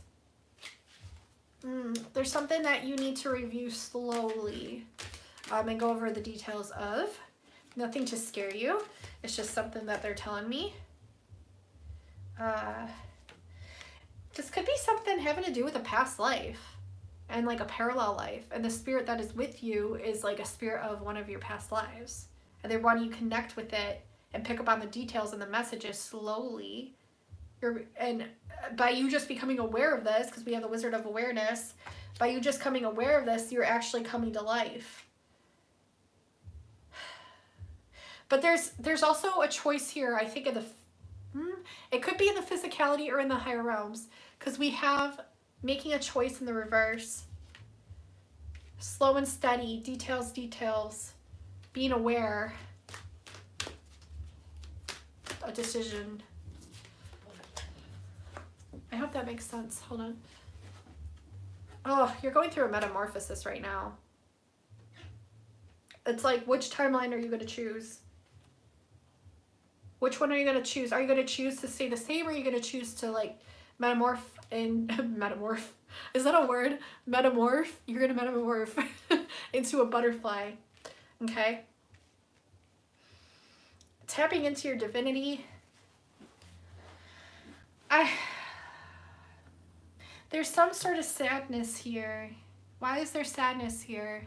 There's something that you need to review slowly and go over the details of. Nothing to scare you. It's just something that they're telling me. This could be something having to do with a past life and like a parallel life, and the spirit that is with you is like a spirit of one of your past lives, and they want you to connect with it and pick up on the details and the messages slowly. And by you just becoming aware of this, because we have the Wizard of Awareness, by you just coming aware of this, you're actually coming to life. But there's also a choice here, I think, in the it could be in the physicality or in the higher realms, because we have making a choice in the reverse. Slow and steady, details, being aware, a decision. I hope that makes sense. Hold on. Oh, you're going through a metamorphosis right now. It's like, which timeline are you going to choose? Which one are you going to choose? Are you going to choose to stay the same, or are you going to choose to like metamorph and metamorph? Is that a word? Metamorph? You're going to metamorph into a butterfly. Okay? Tapping into your divinity. There's some sort of sadness here. Why is there sadness here?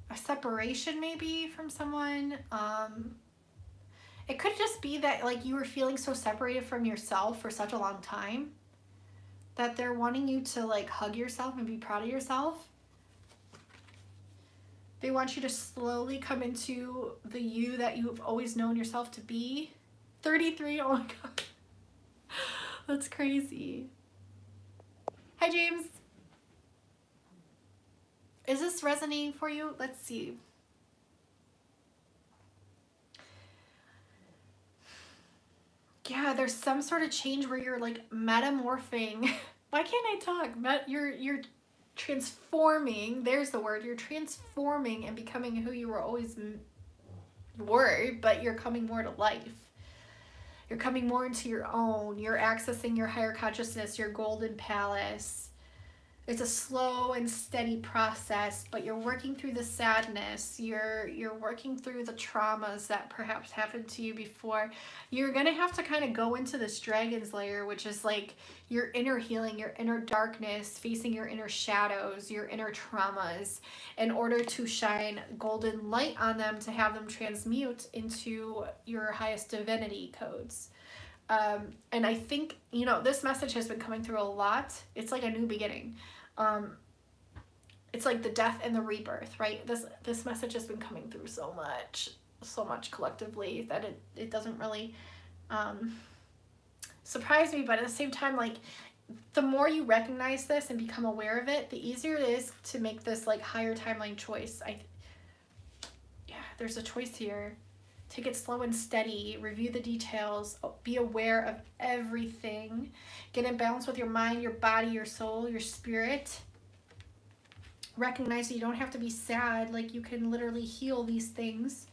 A separation maybe from someone. It could just be that like you were feeling so separated from yourself for such a long time that they're wanting you to like hug yourself and be proud of yourself. They want you to slowly come into the you that you've always known yourself to be. 33, oh my god. That's crazy. Hi, James. Is this resonating for you? Let's see. Yeah, there's some sort of change where you're like metamorphing. Why can't I talk? You're transforming. There's the word. You're transforming and becoming who you were always were, but you're coming more to life. You're coming more into your own. You're accessing your higher consciousness, your golden palace. It's a slow and steady process, but you're working through the sadness. You're working through the traumas that perhaps happened to you before. You're going to have to kind of go into this dragon's lair, which is like your inner healing, your inner darkness, facing your inner shadows, your inner traumas, in order to shine golden light on them, to have them transmute into your highest divinity codes. And I think, you know, this message has been coming through a lot. It's like a new beginning. It's like the death and the rebirth, right? This message has been coming through so much collectively that it doesn't really surprise me. But at the same time, like, the more you recognize this and become aware of it, the easier it is to make this like higher timeline choice. Yeah, there's a choice here. Take it slow and steady, review the details, be aware of everything, get in balance with your mind, your body, your soul, your spirit. Recognize that you don't have to be sad, like you can literally heal these things.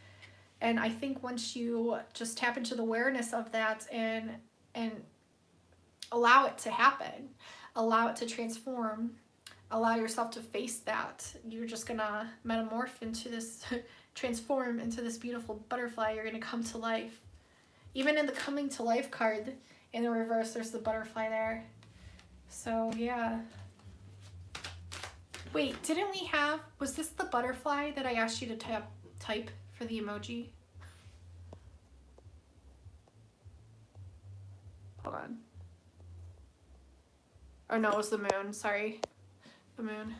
And I think once you just tap into the awareness of that and allow it to happen, allow it to transform. Allow yourself to face that. You're just gonna metamorph into this, transform into this beautiful butterfly. You're gonna come to life. Even in the coming to life card, in the reverse, there's the butterfly there. So yeah. Wait, didn't we have, was this the butterfly that I asked you to type for the emoji? Hold on. Oh no, it was the moon, sorry. The moon.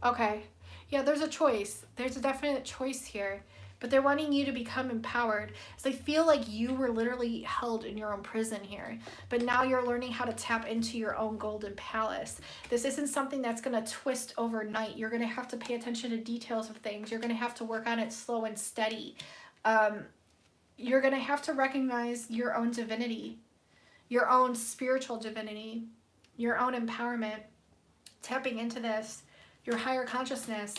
Okay. Yeah, there's a choice. There's a definite choice here. But they're wanting you to become empowered. So they feel like you were literally held in your own prison here. But now you're learning how to tap into your own golden palace. This isn't something that's going to twist overnight. You're going to have to pay attention to details of things. You're going to have to work on it slow and steady. You're going to have to recognize your own divinity, your own spiritual divinity, your own empowerment, tapping into this, your higher consciousness.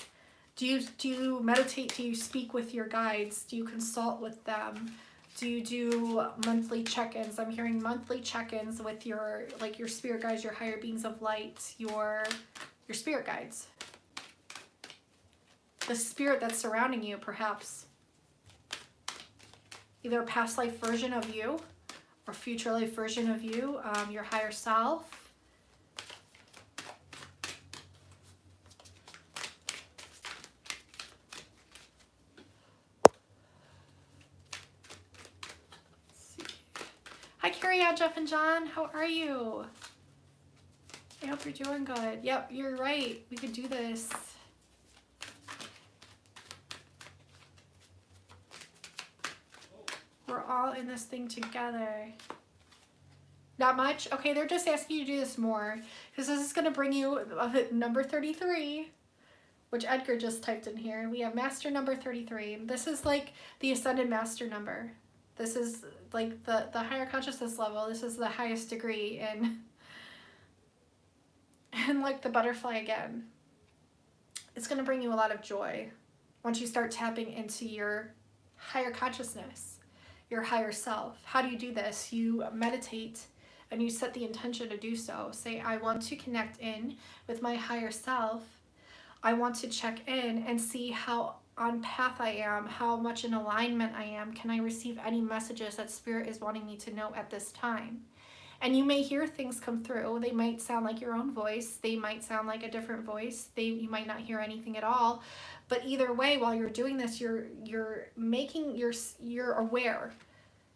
Do you meditate? Do you speak with your guides? Do you consult with them? Do you do monthly check-ins? I'm hearing monthly check-ins with your spirit guides, your higher beings of light, your spirit guides. The spirit that's surrounding you, perhaps. Either a past life version of you or future life version of you, your higher self. Hi, Carrie, Jeff, and John. How are you? I hope you're doing good. Yep, you're right. We could do this. We're all in this thing together. Not much? Okay, they're just asking you to do this more. Because this is going to bring you number 33. Which Edgar just typed in here. We have master number 33. This is like the ascended master number. This is like the higher consciousness level. This is the highest degree in and like the butterfly again. It's going to bring you a lot of joy once you start tapping into your higher consciousness, your higher self. How do you do this? You meditate and you set the intention to do so. Say, I want to connect in with my higher self. I want to check in and see how on path I am, how much in alignment I am. Can I receive any messages that Spirit is wanting me to know at this time? And you may hear things come through. They might sound like your own voice. They might sound like a different voice. You might not hear anything at all. But either way, while you're doing this, you're aware.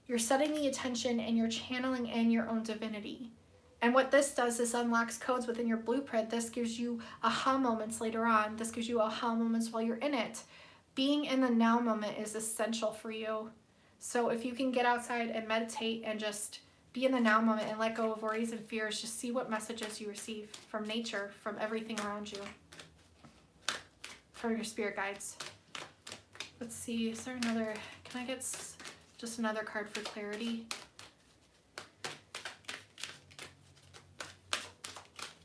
You're setting the attention and you're channeling in your own divinity. And what this does is unlocks codes within your blueprint. This gives you aha moments later on. This gives you aha moments while you're in it. Being in the now moment is essential for you. So if you can get outside and meditate and just be in the now moment and let go of worries and fears, just see what messages you receive from nature, from everything around you, from your spirit guides. Let's see, is there another, can I get just another card for clarity?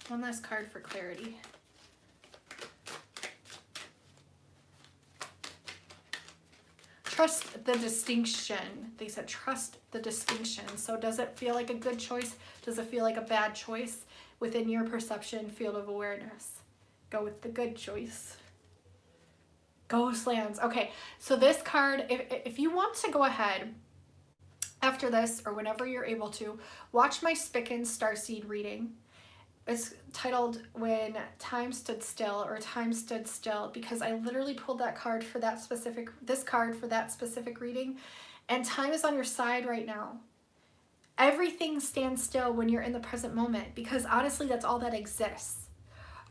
One last card for clarity. Trust the distinction. They said trust the distinction. So does it feel like a good choice? Does it feel like a bad choice? Within your perception field of awareness, go with the good choice. Ghostlands. Okay, so this card, if you want to go ahead after this or whenever you're able to, watch my Spican Starseed reading. It's titled When Time Stood Still, or Time Stood Still, because I literally pulled that card for that specific, this card for that specific reading, and time is on your side right now. Everything stands still when you're in the present moment, because honestly, that's all that exists.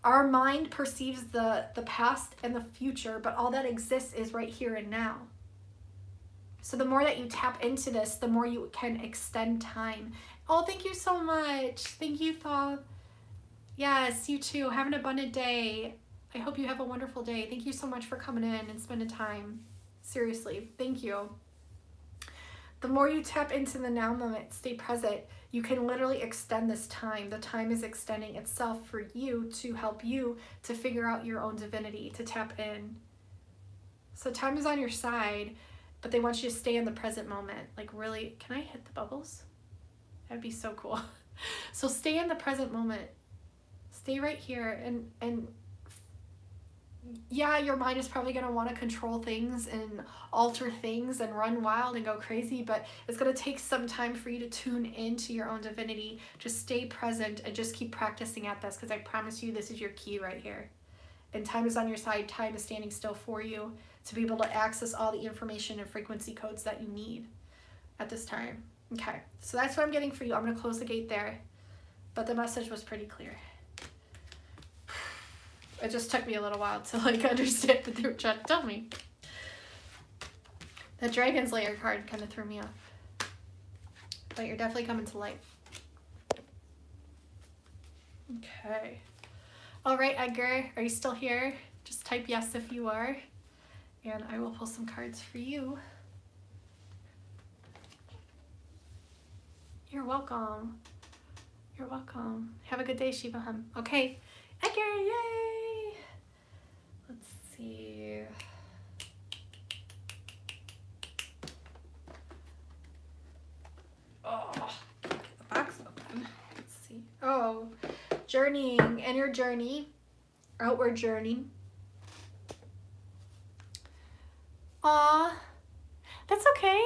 Our mind perceives the past and the future, but all that exists is right here and now. So the more that you tap into this, the more you can extend time. Oh, thank you so much. Thank you, Thaw. Yes, you too. Have an abundant day. I hope you have a wonderful day. Thank you so much for coming in and spending time. Seriously, thank you. The more you tap into the now moment, stay present, you can literally extend this time. The time is extending itself for you to help you to figure out your own divinity, to tap in. So time is on your side, but they want you to stay in the present moment. Like really, can I hit the bubbles? That'd be so cool. So stay in the present moment. Stay right here, and yeah, your mind is probably going to want to control things and alter things and run wild and go crazy, but it's going to take some time for you to tune into your own divinity. Just stay present and just keep practicing at this, because I promise you this is your key right here. And time is on your side. Time is standing still for you to be able to access all the information and frequency codes that you need at this time. Okay, so that's what I'm getting for you. I'm going to close the gate there, but the message was pretty clear. It just took me a little while to like understand what they were trying to tell me. The Dragon's Lair card kind of threw me off. But you're definitely coming to light. Okay. All right, Edgar, are you still here? Just type yes if you are. And I will pull some cards for you. You're welcome. You're welcome. Have a good day, Shiva. Okay. Edgar, yay! Let's see. Oh, get the box open. Let's see. Oh, journeying, inner journey, outward journey. Aw, that's okay.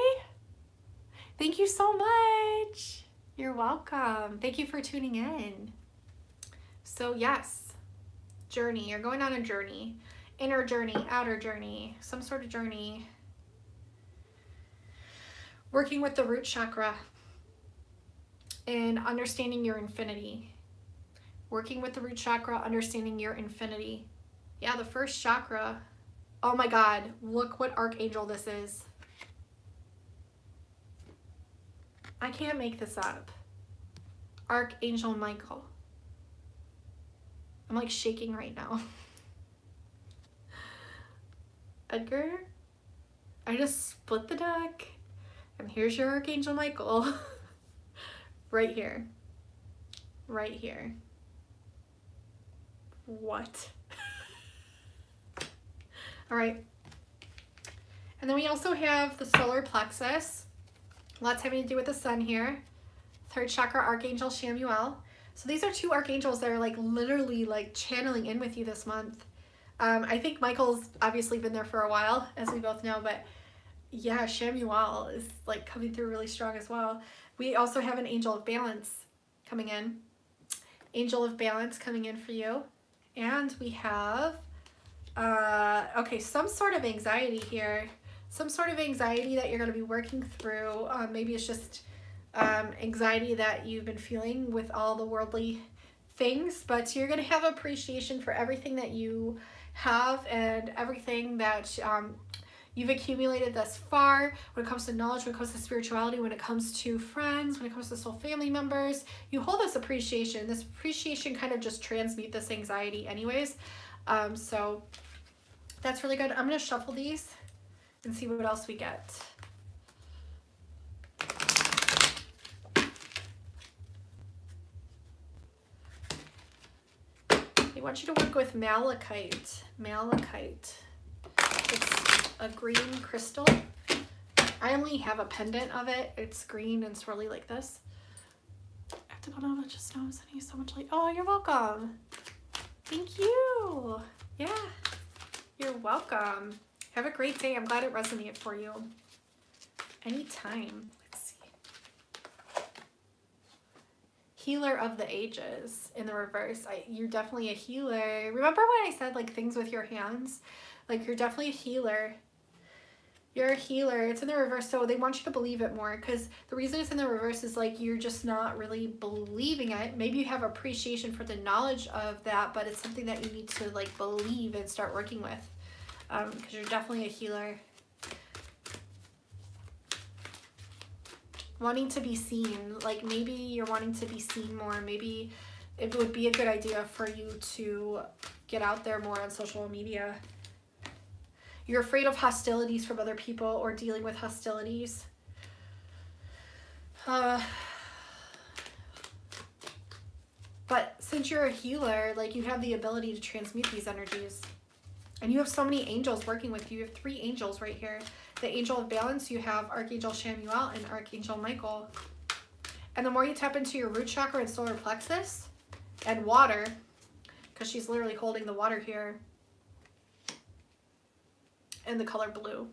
Thank you so much. You're welcome. Thank you for tuning in. So yes, journey. You're going on a journey. Inner journey, outer journey, some sort of journey. Working with the root chakra and understanding your infinity. Working with the root chakra, understanding your infinity. Yeah, the first chakra. Oh my God, look what archangel this is. I can't make this up. Archangel Michael. I'm like shaking right now. Edgar, I just split the deck, and here's your Archangel Michael. Right here. Right here. What? All right. And then we also have the solar plexus. Lots having to do with the sun here. Third chakra, Archangel Shamuel. So these are two archangels that are like literally like channeling in with you this month. I think Michael's obviously been there for a while, as we both know, but yeah, Shamuel is like coming through really strong as well. We also have an angel of balance coming in. Angel of balance coming in for you. And we have, okay, some sort of anxiety here. Some sort of anxiety that you're going to be working through. Maybe it's just anxiety that you've been feeling with all the worldly things, but you're going to have appreciation for everything that you have and everything that you've accumulated thus far when it comes to knowledge, when it comes to spirituality, when it comes to friends, when it comes to soul family members. You hold this appreciation. This appreciation kind of just transmute this anxiety anyways. So that's really good. I'm going to shuffle these and see what else we get. They want you to work with malachite. Malachite. It's a green crystal. I only have a pendant of it. It's green and swirly like this. I have to go down and just know I'm sending you so much light. Oh, you're welcome. Thank you. Yeah, you're welcome. Have a great day. I'm glad it resonated for you. Anytime. Let's see. Healer of the ages in the reverse. You're definitely a healer. Remember when I said like things with your hands? Like you're definitely a healer. You're a healer. It's in the reverse, so they want you to believe it more, because the reason it's in the reverse is like you're just not really believing it. Maybe you have appreciation for the knowledge of that, but it's something that you need to like believe and start working with, because you're definitely a healer. Wanting to be seen, like maybe you're wanting to be seen more. Maybe it would be a good idea for you to get out there more on social media. You're afraid of hostilities from other people or dealing with hostilities. But since you're a healer, like you have the ability to transmute these energies. And you have so many angels working with you. You have 3 angels right here. The angel of balance, you have Archangel Shamuel and Archangel Michael. And the more you tap into your root chakra and solar plexus and water, because she's literally holding the water here, and the color blue,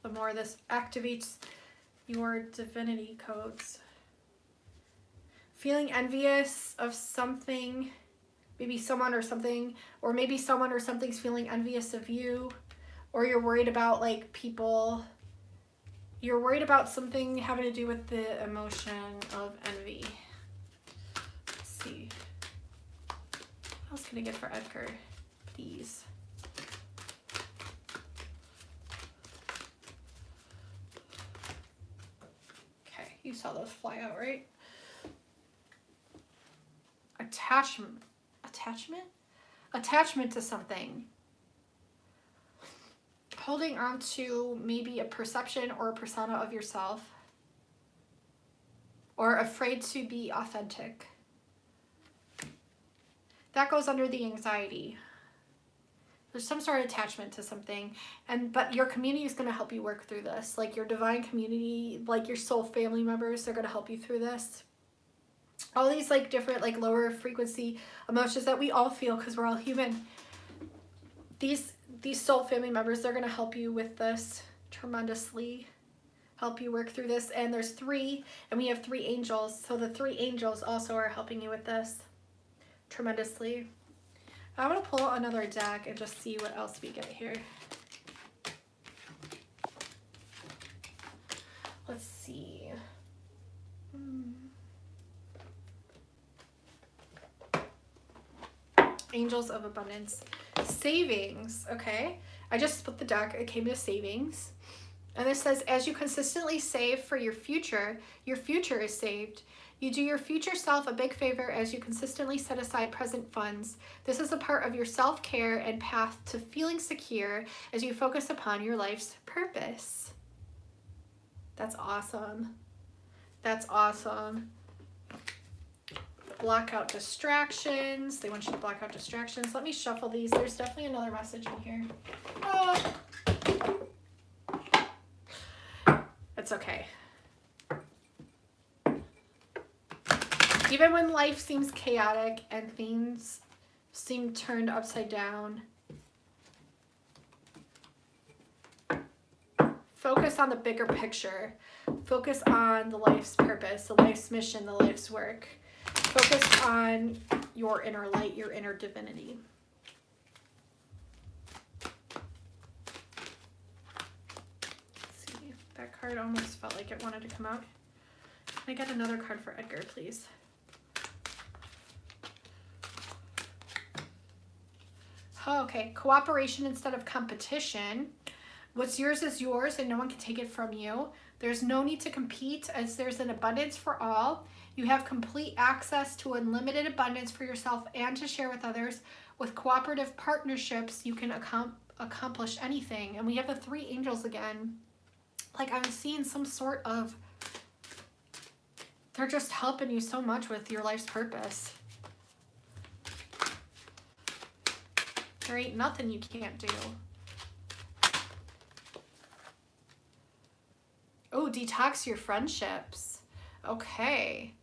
the more this activates your divinity codes. Feeling envious of something, maybe someone or something, or maybe someone or something's feeling envious of you, or you're worried about like people, you're worried about something having to do with the emotion of envy. Let's see. What else can I get for Edgar? Please. Okay, you saw those fly out, right? Attachment to something. Holding on to maybe a perception or a persona of yourself, or afraid to be authentic. That goes under the anxiety. There's some sort of attachment to something, but your community is going to help you work through this. Like your divine community, like your soul family members, they're going to help you through this. All these like different like lower frequency emotions that we all feel because we're all human. These soul family members, they're going to help you with this tremendously, help you work through this. And there's 3, and we have 3 angels. So the 3 angels also are helping you with this tremendously. I want to pull another deck and just see what else we get here. Let's see. Angels of Abundance. Savings, okay? I just split the deck. It came to savings. And it says, as you consistently save for your future is saved. You do your future self a big favor as you consistently set aside present funds. This is a part of your self-care and path to feeling secure as you focus upon your life's purpose. That's awesome. That's awesome. Block out distractions. They want you to block out distractions. Let me shuffle these. There's definitely another message in here. Oh. It's okay. Even when life seems chaotic and things seem turned upside down, focus on the bigger picture. Focus on the life's purpose, the life's mission, the life's work. Focus on your inner light, your inner divinity. Let's see, that card almost felt like it wanted to come out. Can I get another card for Edgar, please? Oh, okay, cooperation instead of competition. What's yours is yours and no one can take it from you. There's no need to compete as there's an abundance for all. You have complete access to unlimited abundance for yourself and to share with others. With cooperative partnerships, you can accomplish anything. And we have the 3 angels again. Like I'm seeing some sort of, they're just helping you so much with your life's purpose. There ain't nothing you can't do. Oh, detox your friendships. Okay.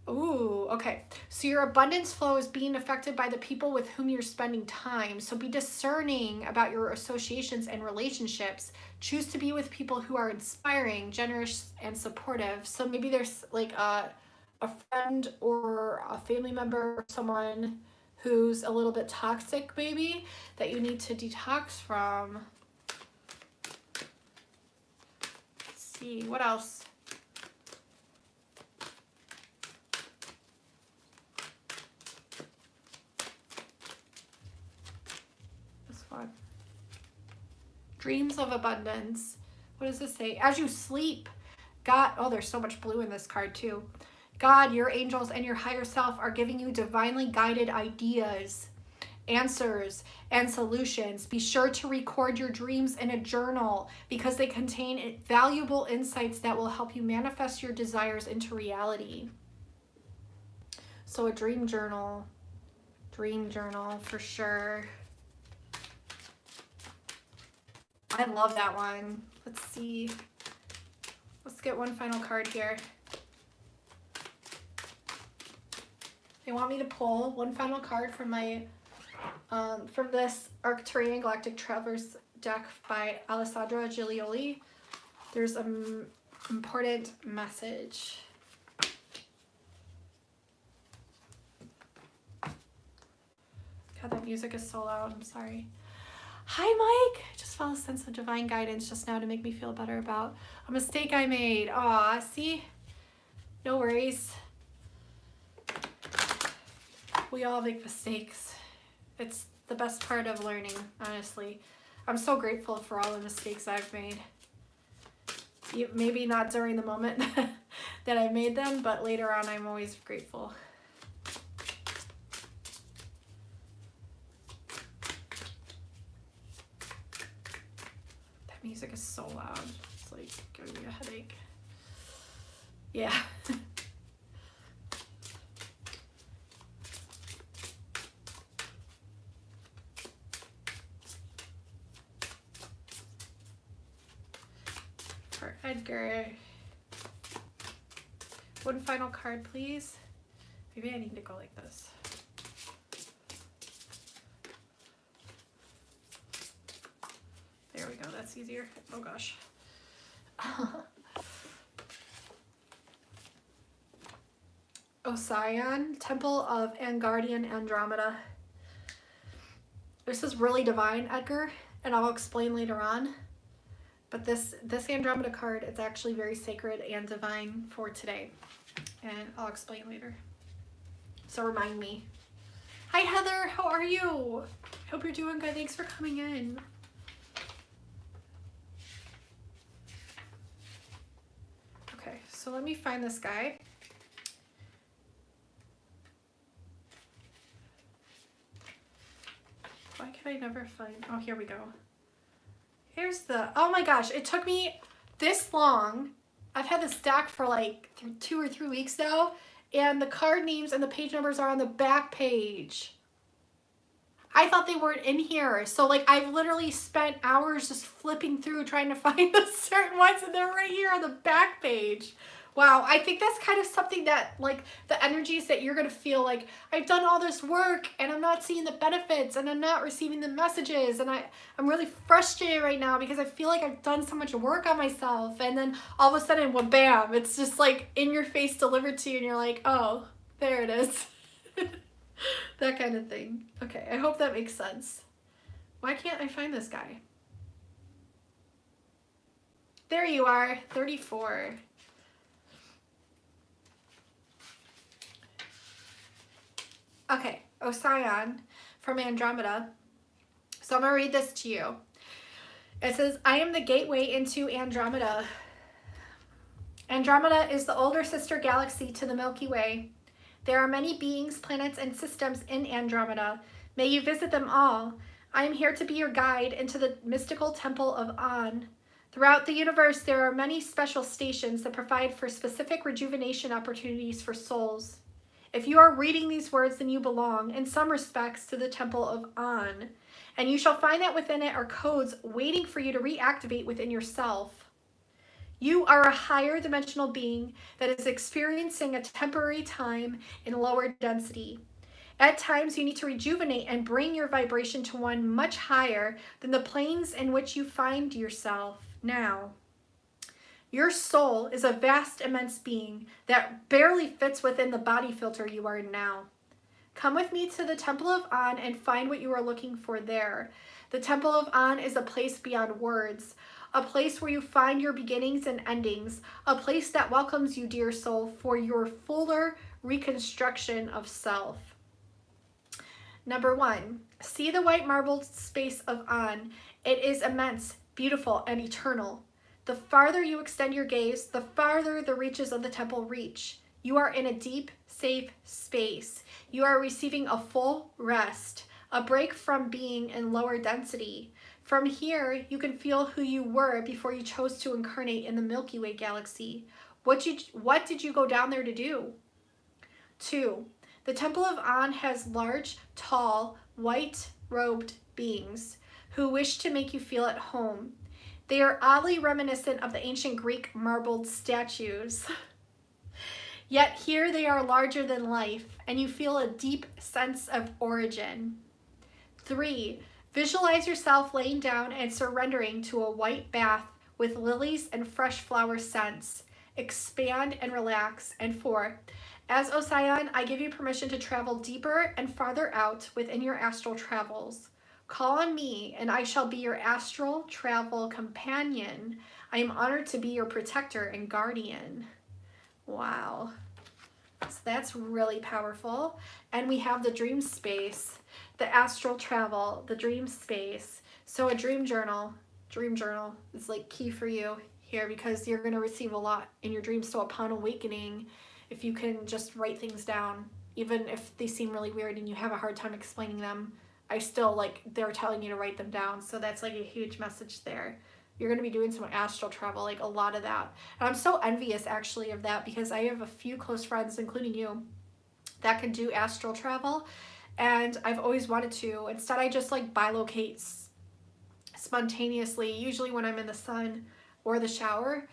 Ooh, okay. So your abundance flow is being affected by the people with whom you're spending time. So be discerning about your associations and relationships. Choose to be with people who are inspiring, generous, and supportive. So maybe there's like a friend or a family member or someone who's a little bit toxic, maybe, that you need to detox from. Let's see, what else? Dreams of abundance. What does this say? As you sleep, God, oh, there's so much blue in this card too. God, your angels, and your higher self are giving you divinely guided ideas, answers, and solutions. Be sure to record your dreams in a journal because they contain valuable insights that will help you manifest your desires into reality. So a dream journal for sure. I love that one. Let's see. Let's get one final card here. They want me to pull one final card from my from this Arcturian Galactic Travelers deck by Alessandra Giglioli. There's an important message. God, that music is so loud. I'm sorry. Hi, Mike. I just felt a sense of divine guidance just now to make me feel better about a mistake I made. Aw, see? No worries. We all make mistakes. It's the best part of learning, honestly. I'm so grateful for all the mistakes I've made. Maybe not during the moment that I made them, but later on I'm always grateful. That music is so loud. It's like giving me a headache. Yeah. For Edgar. One final card, please. Maybe I need to go like this. There we go, that's easier. Oh gosh. Ossian, Temple of Angardian Andromeda. This is really divine, Edgar, and I'll explain later on. But this Andromeda card is actually very sacred and divine for today. And I'll explain later. So remind me. Hi Heather, how are you? Hope you're doing good. Thanks for coming in. Okay, so let me find this guy. Why can I never find, oh, here we go. Here's the, oh my gosh, it took me this long. I've had this stack for like 2 or 3 weeks now, and the card names and the page numbers are on the back page. I thought they weren't in here. So like I've literally spent hours just flipping through trying to find the certain ones, and they're right here on the back page. Wow, I think that's kind of something that, like, the energies that you're going to feel like, I've done all this work and I'm not seeing the benefits and I'm not receiving the messages, and I'm really frustrated right now because I feel like I've done so much work on myself, and then all of a sudden, well, bam, it's just like in your face delivered to you and you're like, oh, there it is. That kind of thing. Okay, I hope that makes sense. Why can't I find this guy? There you are, 34. Okay, Ossian from Andromeda. So I'm going to read this to you. It says, I am the gateway into Andromeda. Andromeda is the older sister galaxy to the Milky Way. There are many beings, planets, and systems in Andromeda. May you visit them all. I am here to be your guide into the mystical temple of An. Throughout the universe, there are many special stations that provide for specific rejuvenation opportunities for souls. If you are reading these words, then you belong, in some respects, to the Temple of An, and you shall find that within it are codes waiting for you to reactivate within yourself. You are a higher dimensional being that is experiencing a temporary time in lower density. At times, you need to rejuvenate and bring your vibration to one much higher than the planes in which you find yourself now. Your soul is a vast, immense being that barely fits within the body filter you are in now. Come with me to the Temple of An and find what you are looking for there. The Temple of An is a place beyond words, a place where you find your beginnings and endings, a place that welcomes you, dear soul, for your fuller reconstruction of self. Number 1, see the white marble space of An. It is immense, beautiful, and eternal. The farther you extend your gaze, the farther the reaches of the temple reach. You are in a deep, safe space. You are receiving a full rest, a break from being in lower density. From here, you can feel who you were before you chose to incarnate in the Milky Way galaxy. What did you go down there to do? 2, the Temple of An has large, tall, white-robed beings who wish to make you feel at home. They are oddly reminiscent of the ancient Greek marbled statues. Yet here they are larger than life, and you feel a deep sense of origin. 3. Visualize yourself laying down and surrendering to a white bath with lilies and fresh flower scents. Expand and relax. And 4. As Osion, I give you permission to travel deeper and farther out within your astral travels. Call on me, and I shall be your astral travel companion. I am honored to be your protector and guardian. Wow. So that's really powerful. And we have the dream space, the astral travel, the dream space. So a dream journal is like key for you here because you're going to receive a lot in your dreams. So upon awakening, if you can just write things down, even if they seem really weird and you have a hard time explaining them, I still like they're telling you to write them down. So that's like a huge message there. You're going to be doing some astral travel, like a lot of that. And I'm so envious actually of that because I have a few close friends, including you, that can do astral travel. And I've always wanted to. Instead, I just like bilocate spontaneously, usually when I'm in the sun or the shower.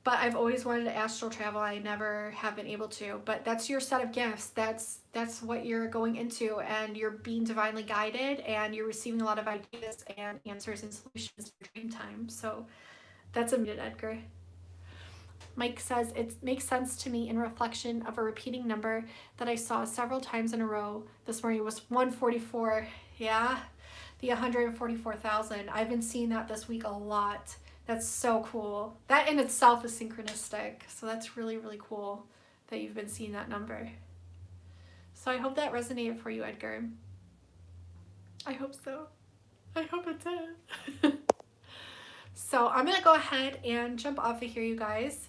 But I've always wanted to astral travel. I never have been able to. But that's your set of gifts. That's what you're going into, and you're being divinely guided, and you're receiving a lot of ideas and answers and solutions for dream time. So that's amazing, Edgar. Mike says, it makes sense to me in reflection of a repeating number that I saw several times in a row this morning. It was 144. Yeah, the 144,000. I've been seeing that this week a lot. That's so cool. That in itself is synchronistic. So that's really, really cool that you've been seeing that number. So I hope that resonated for you, Edgar. I hope so. I hope it did. So I'm going to go ahead and jump off of here, you guys.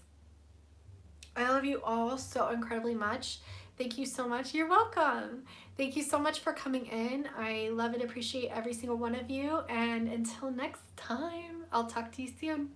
I love you all so incredibly much. Thank you so much. You're welcome. Thank you so much for coming in. I love and appreciate every single one of you. And until next time, I'll talk to you soon.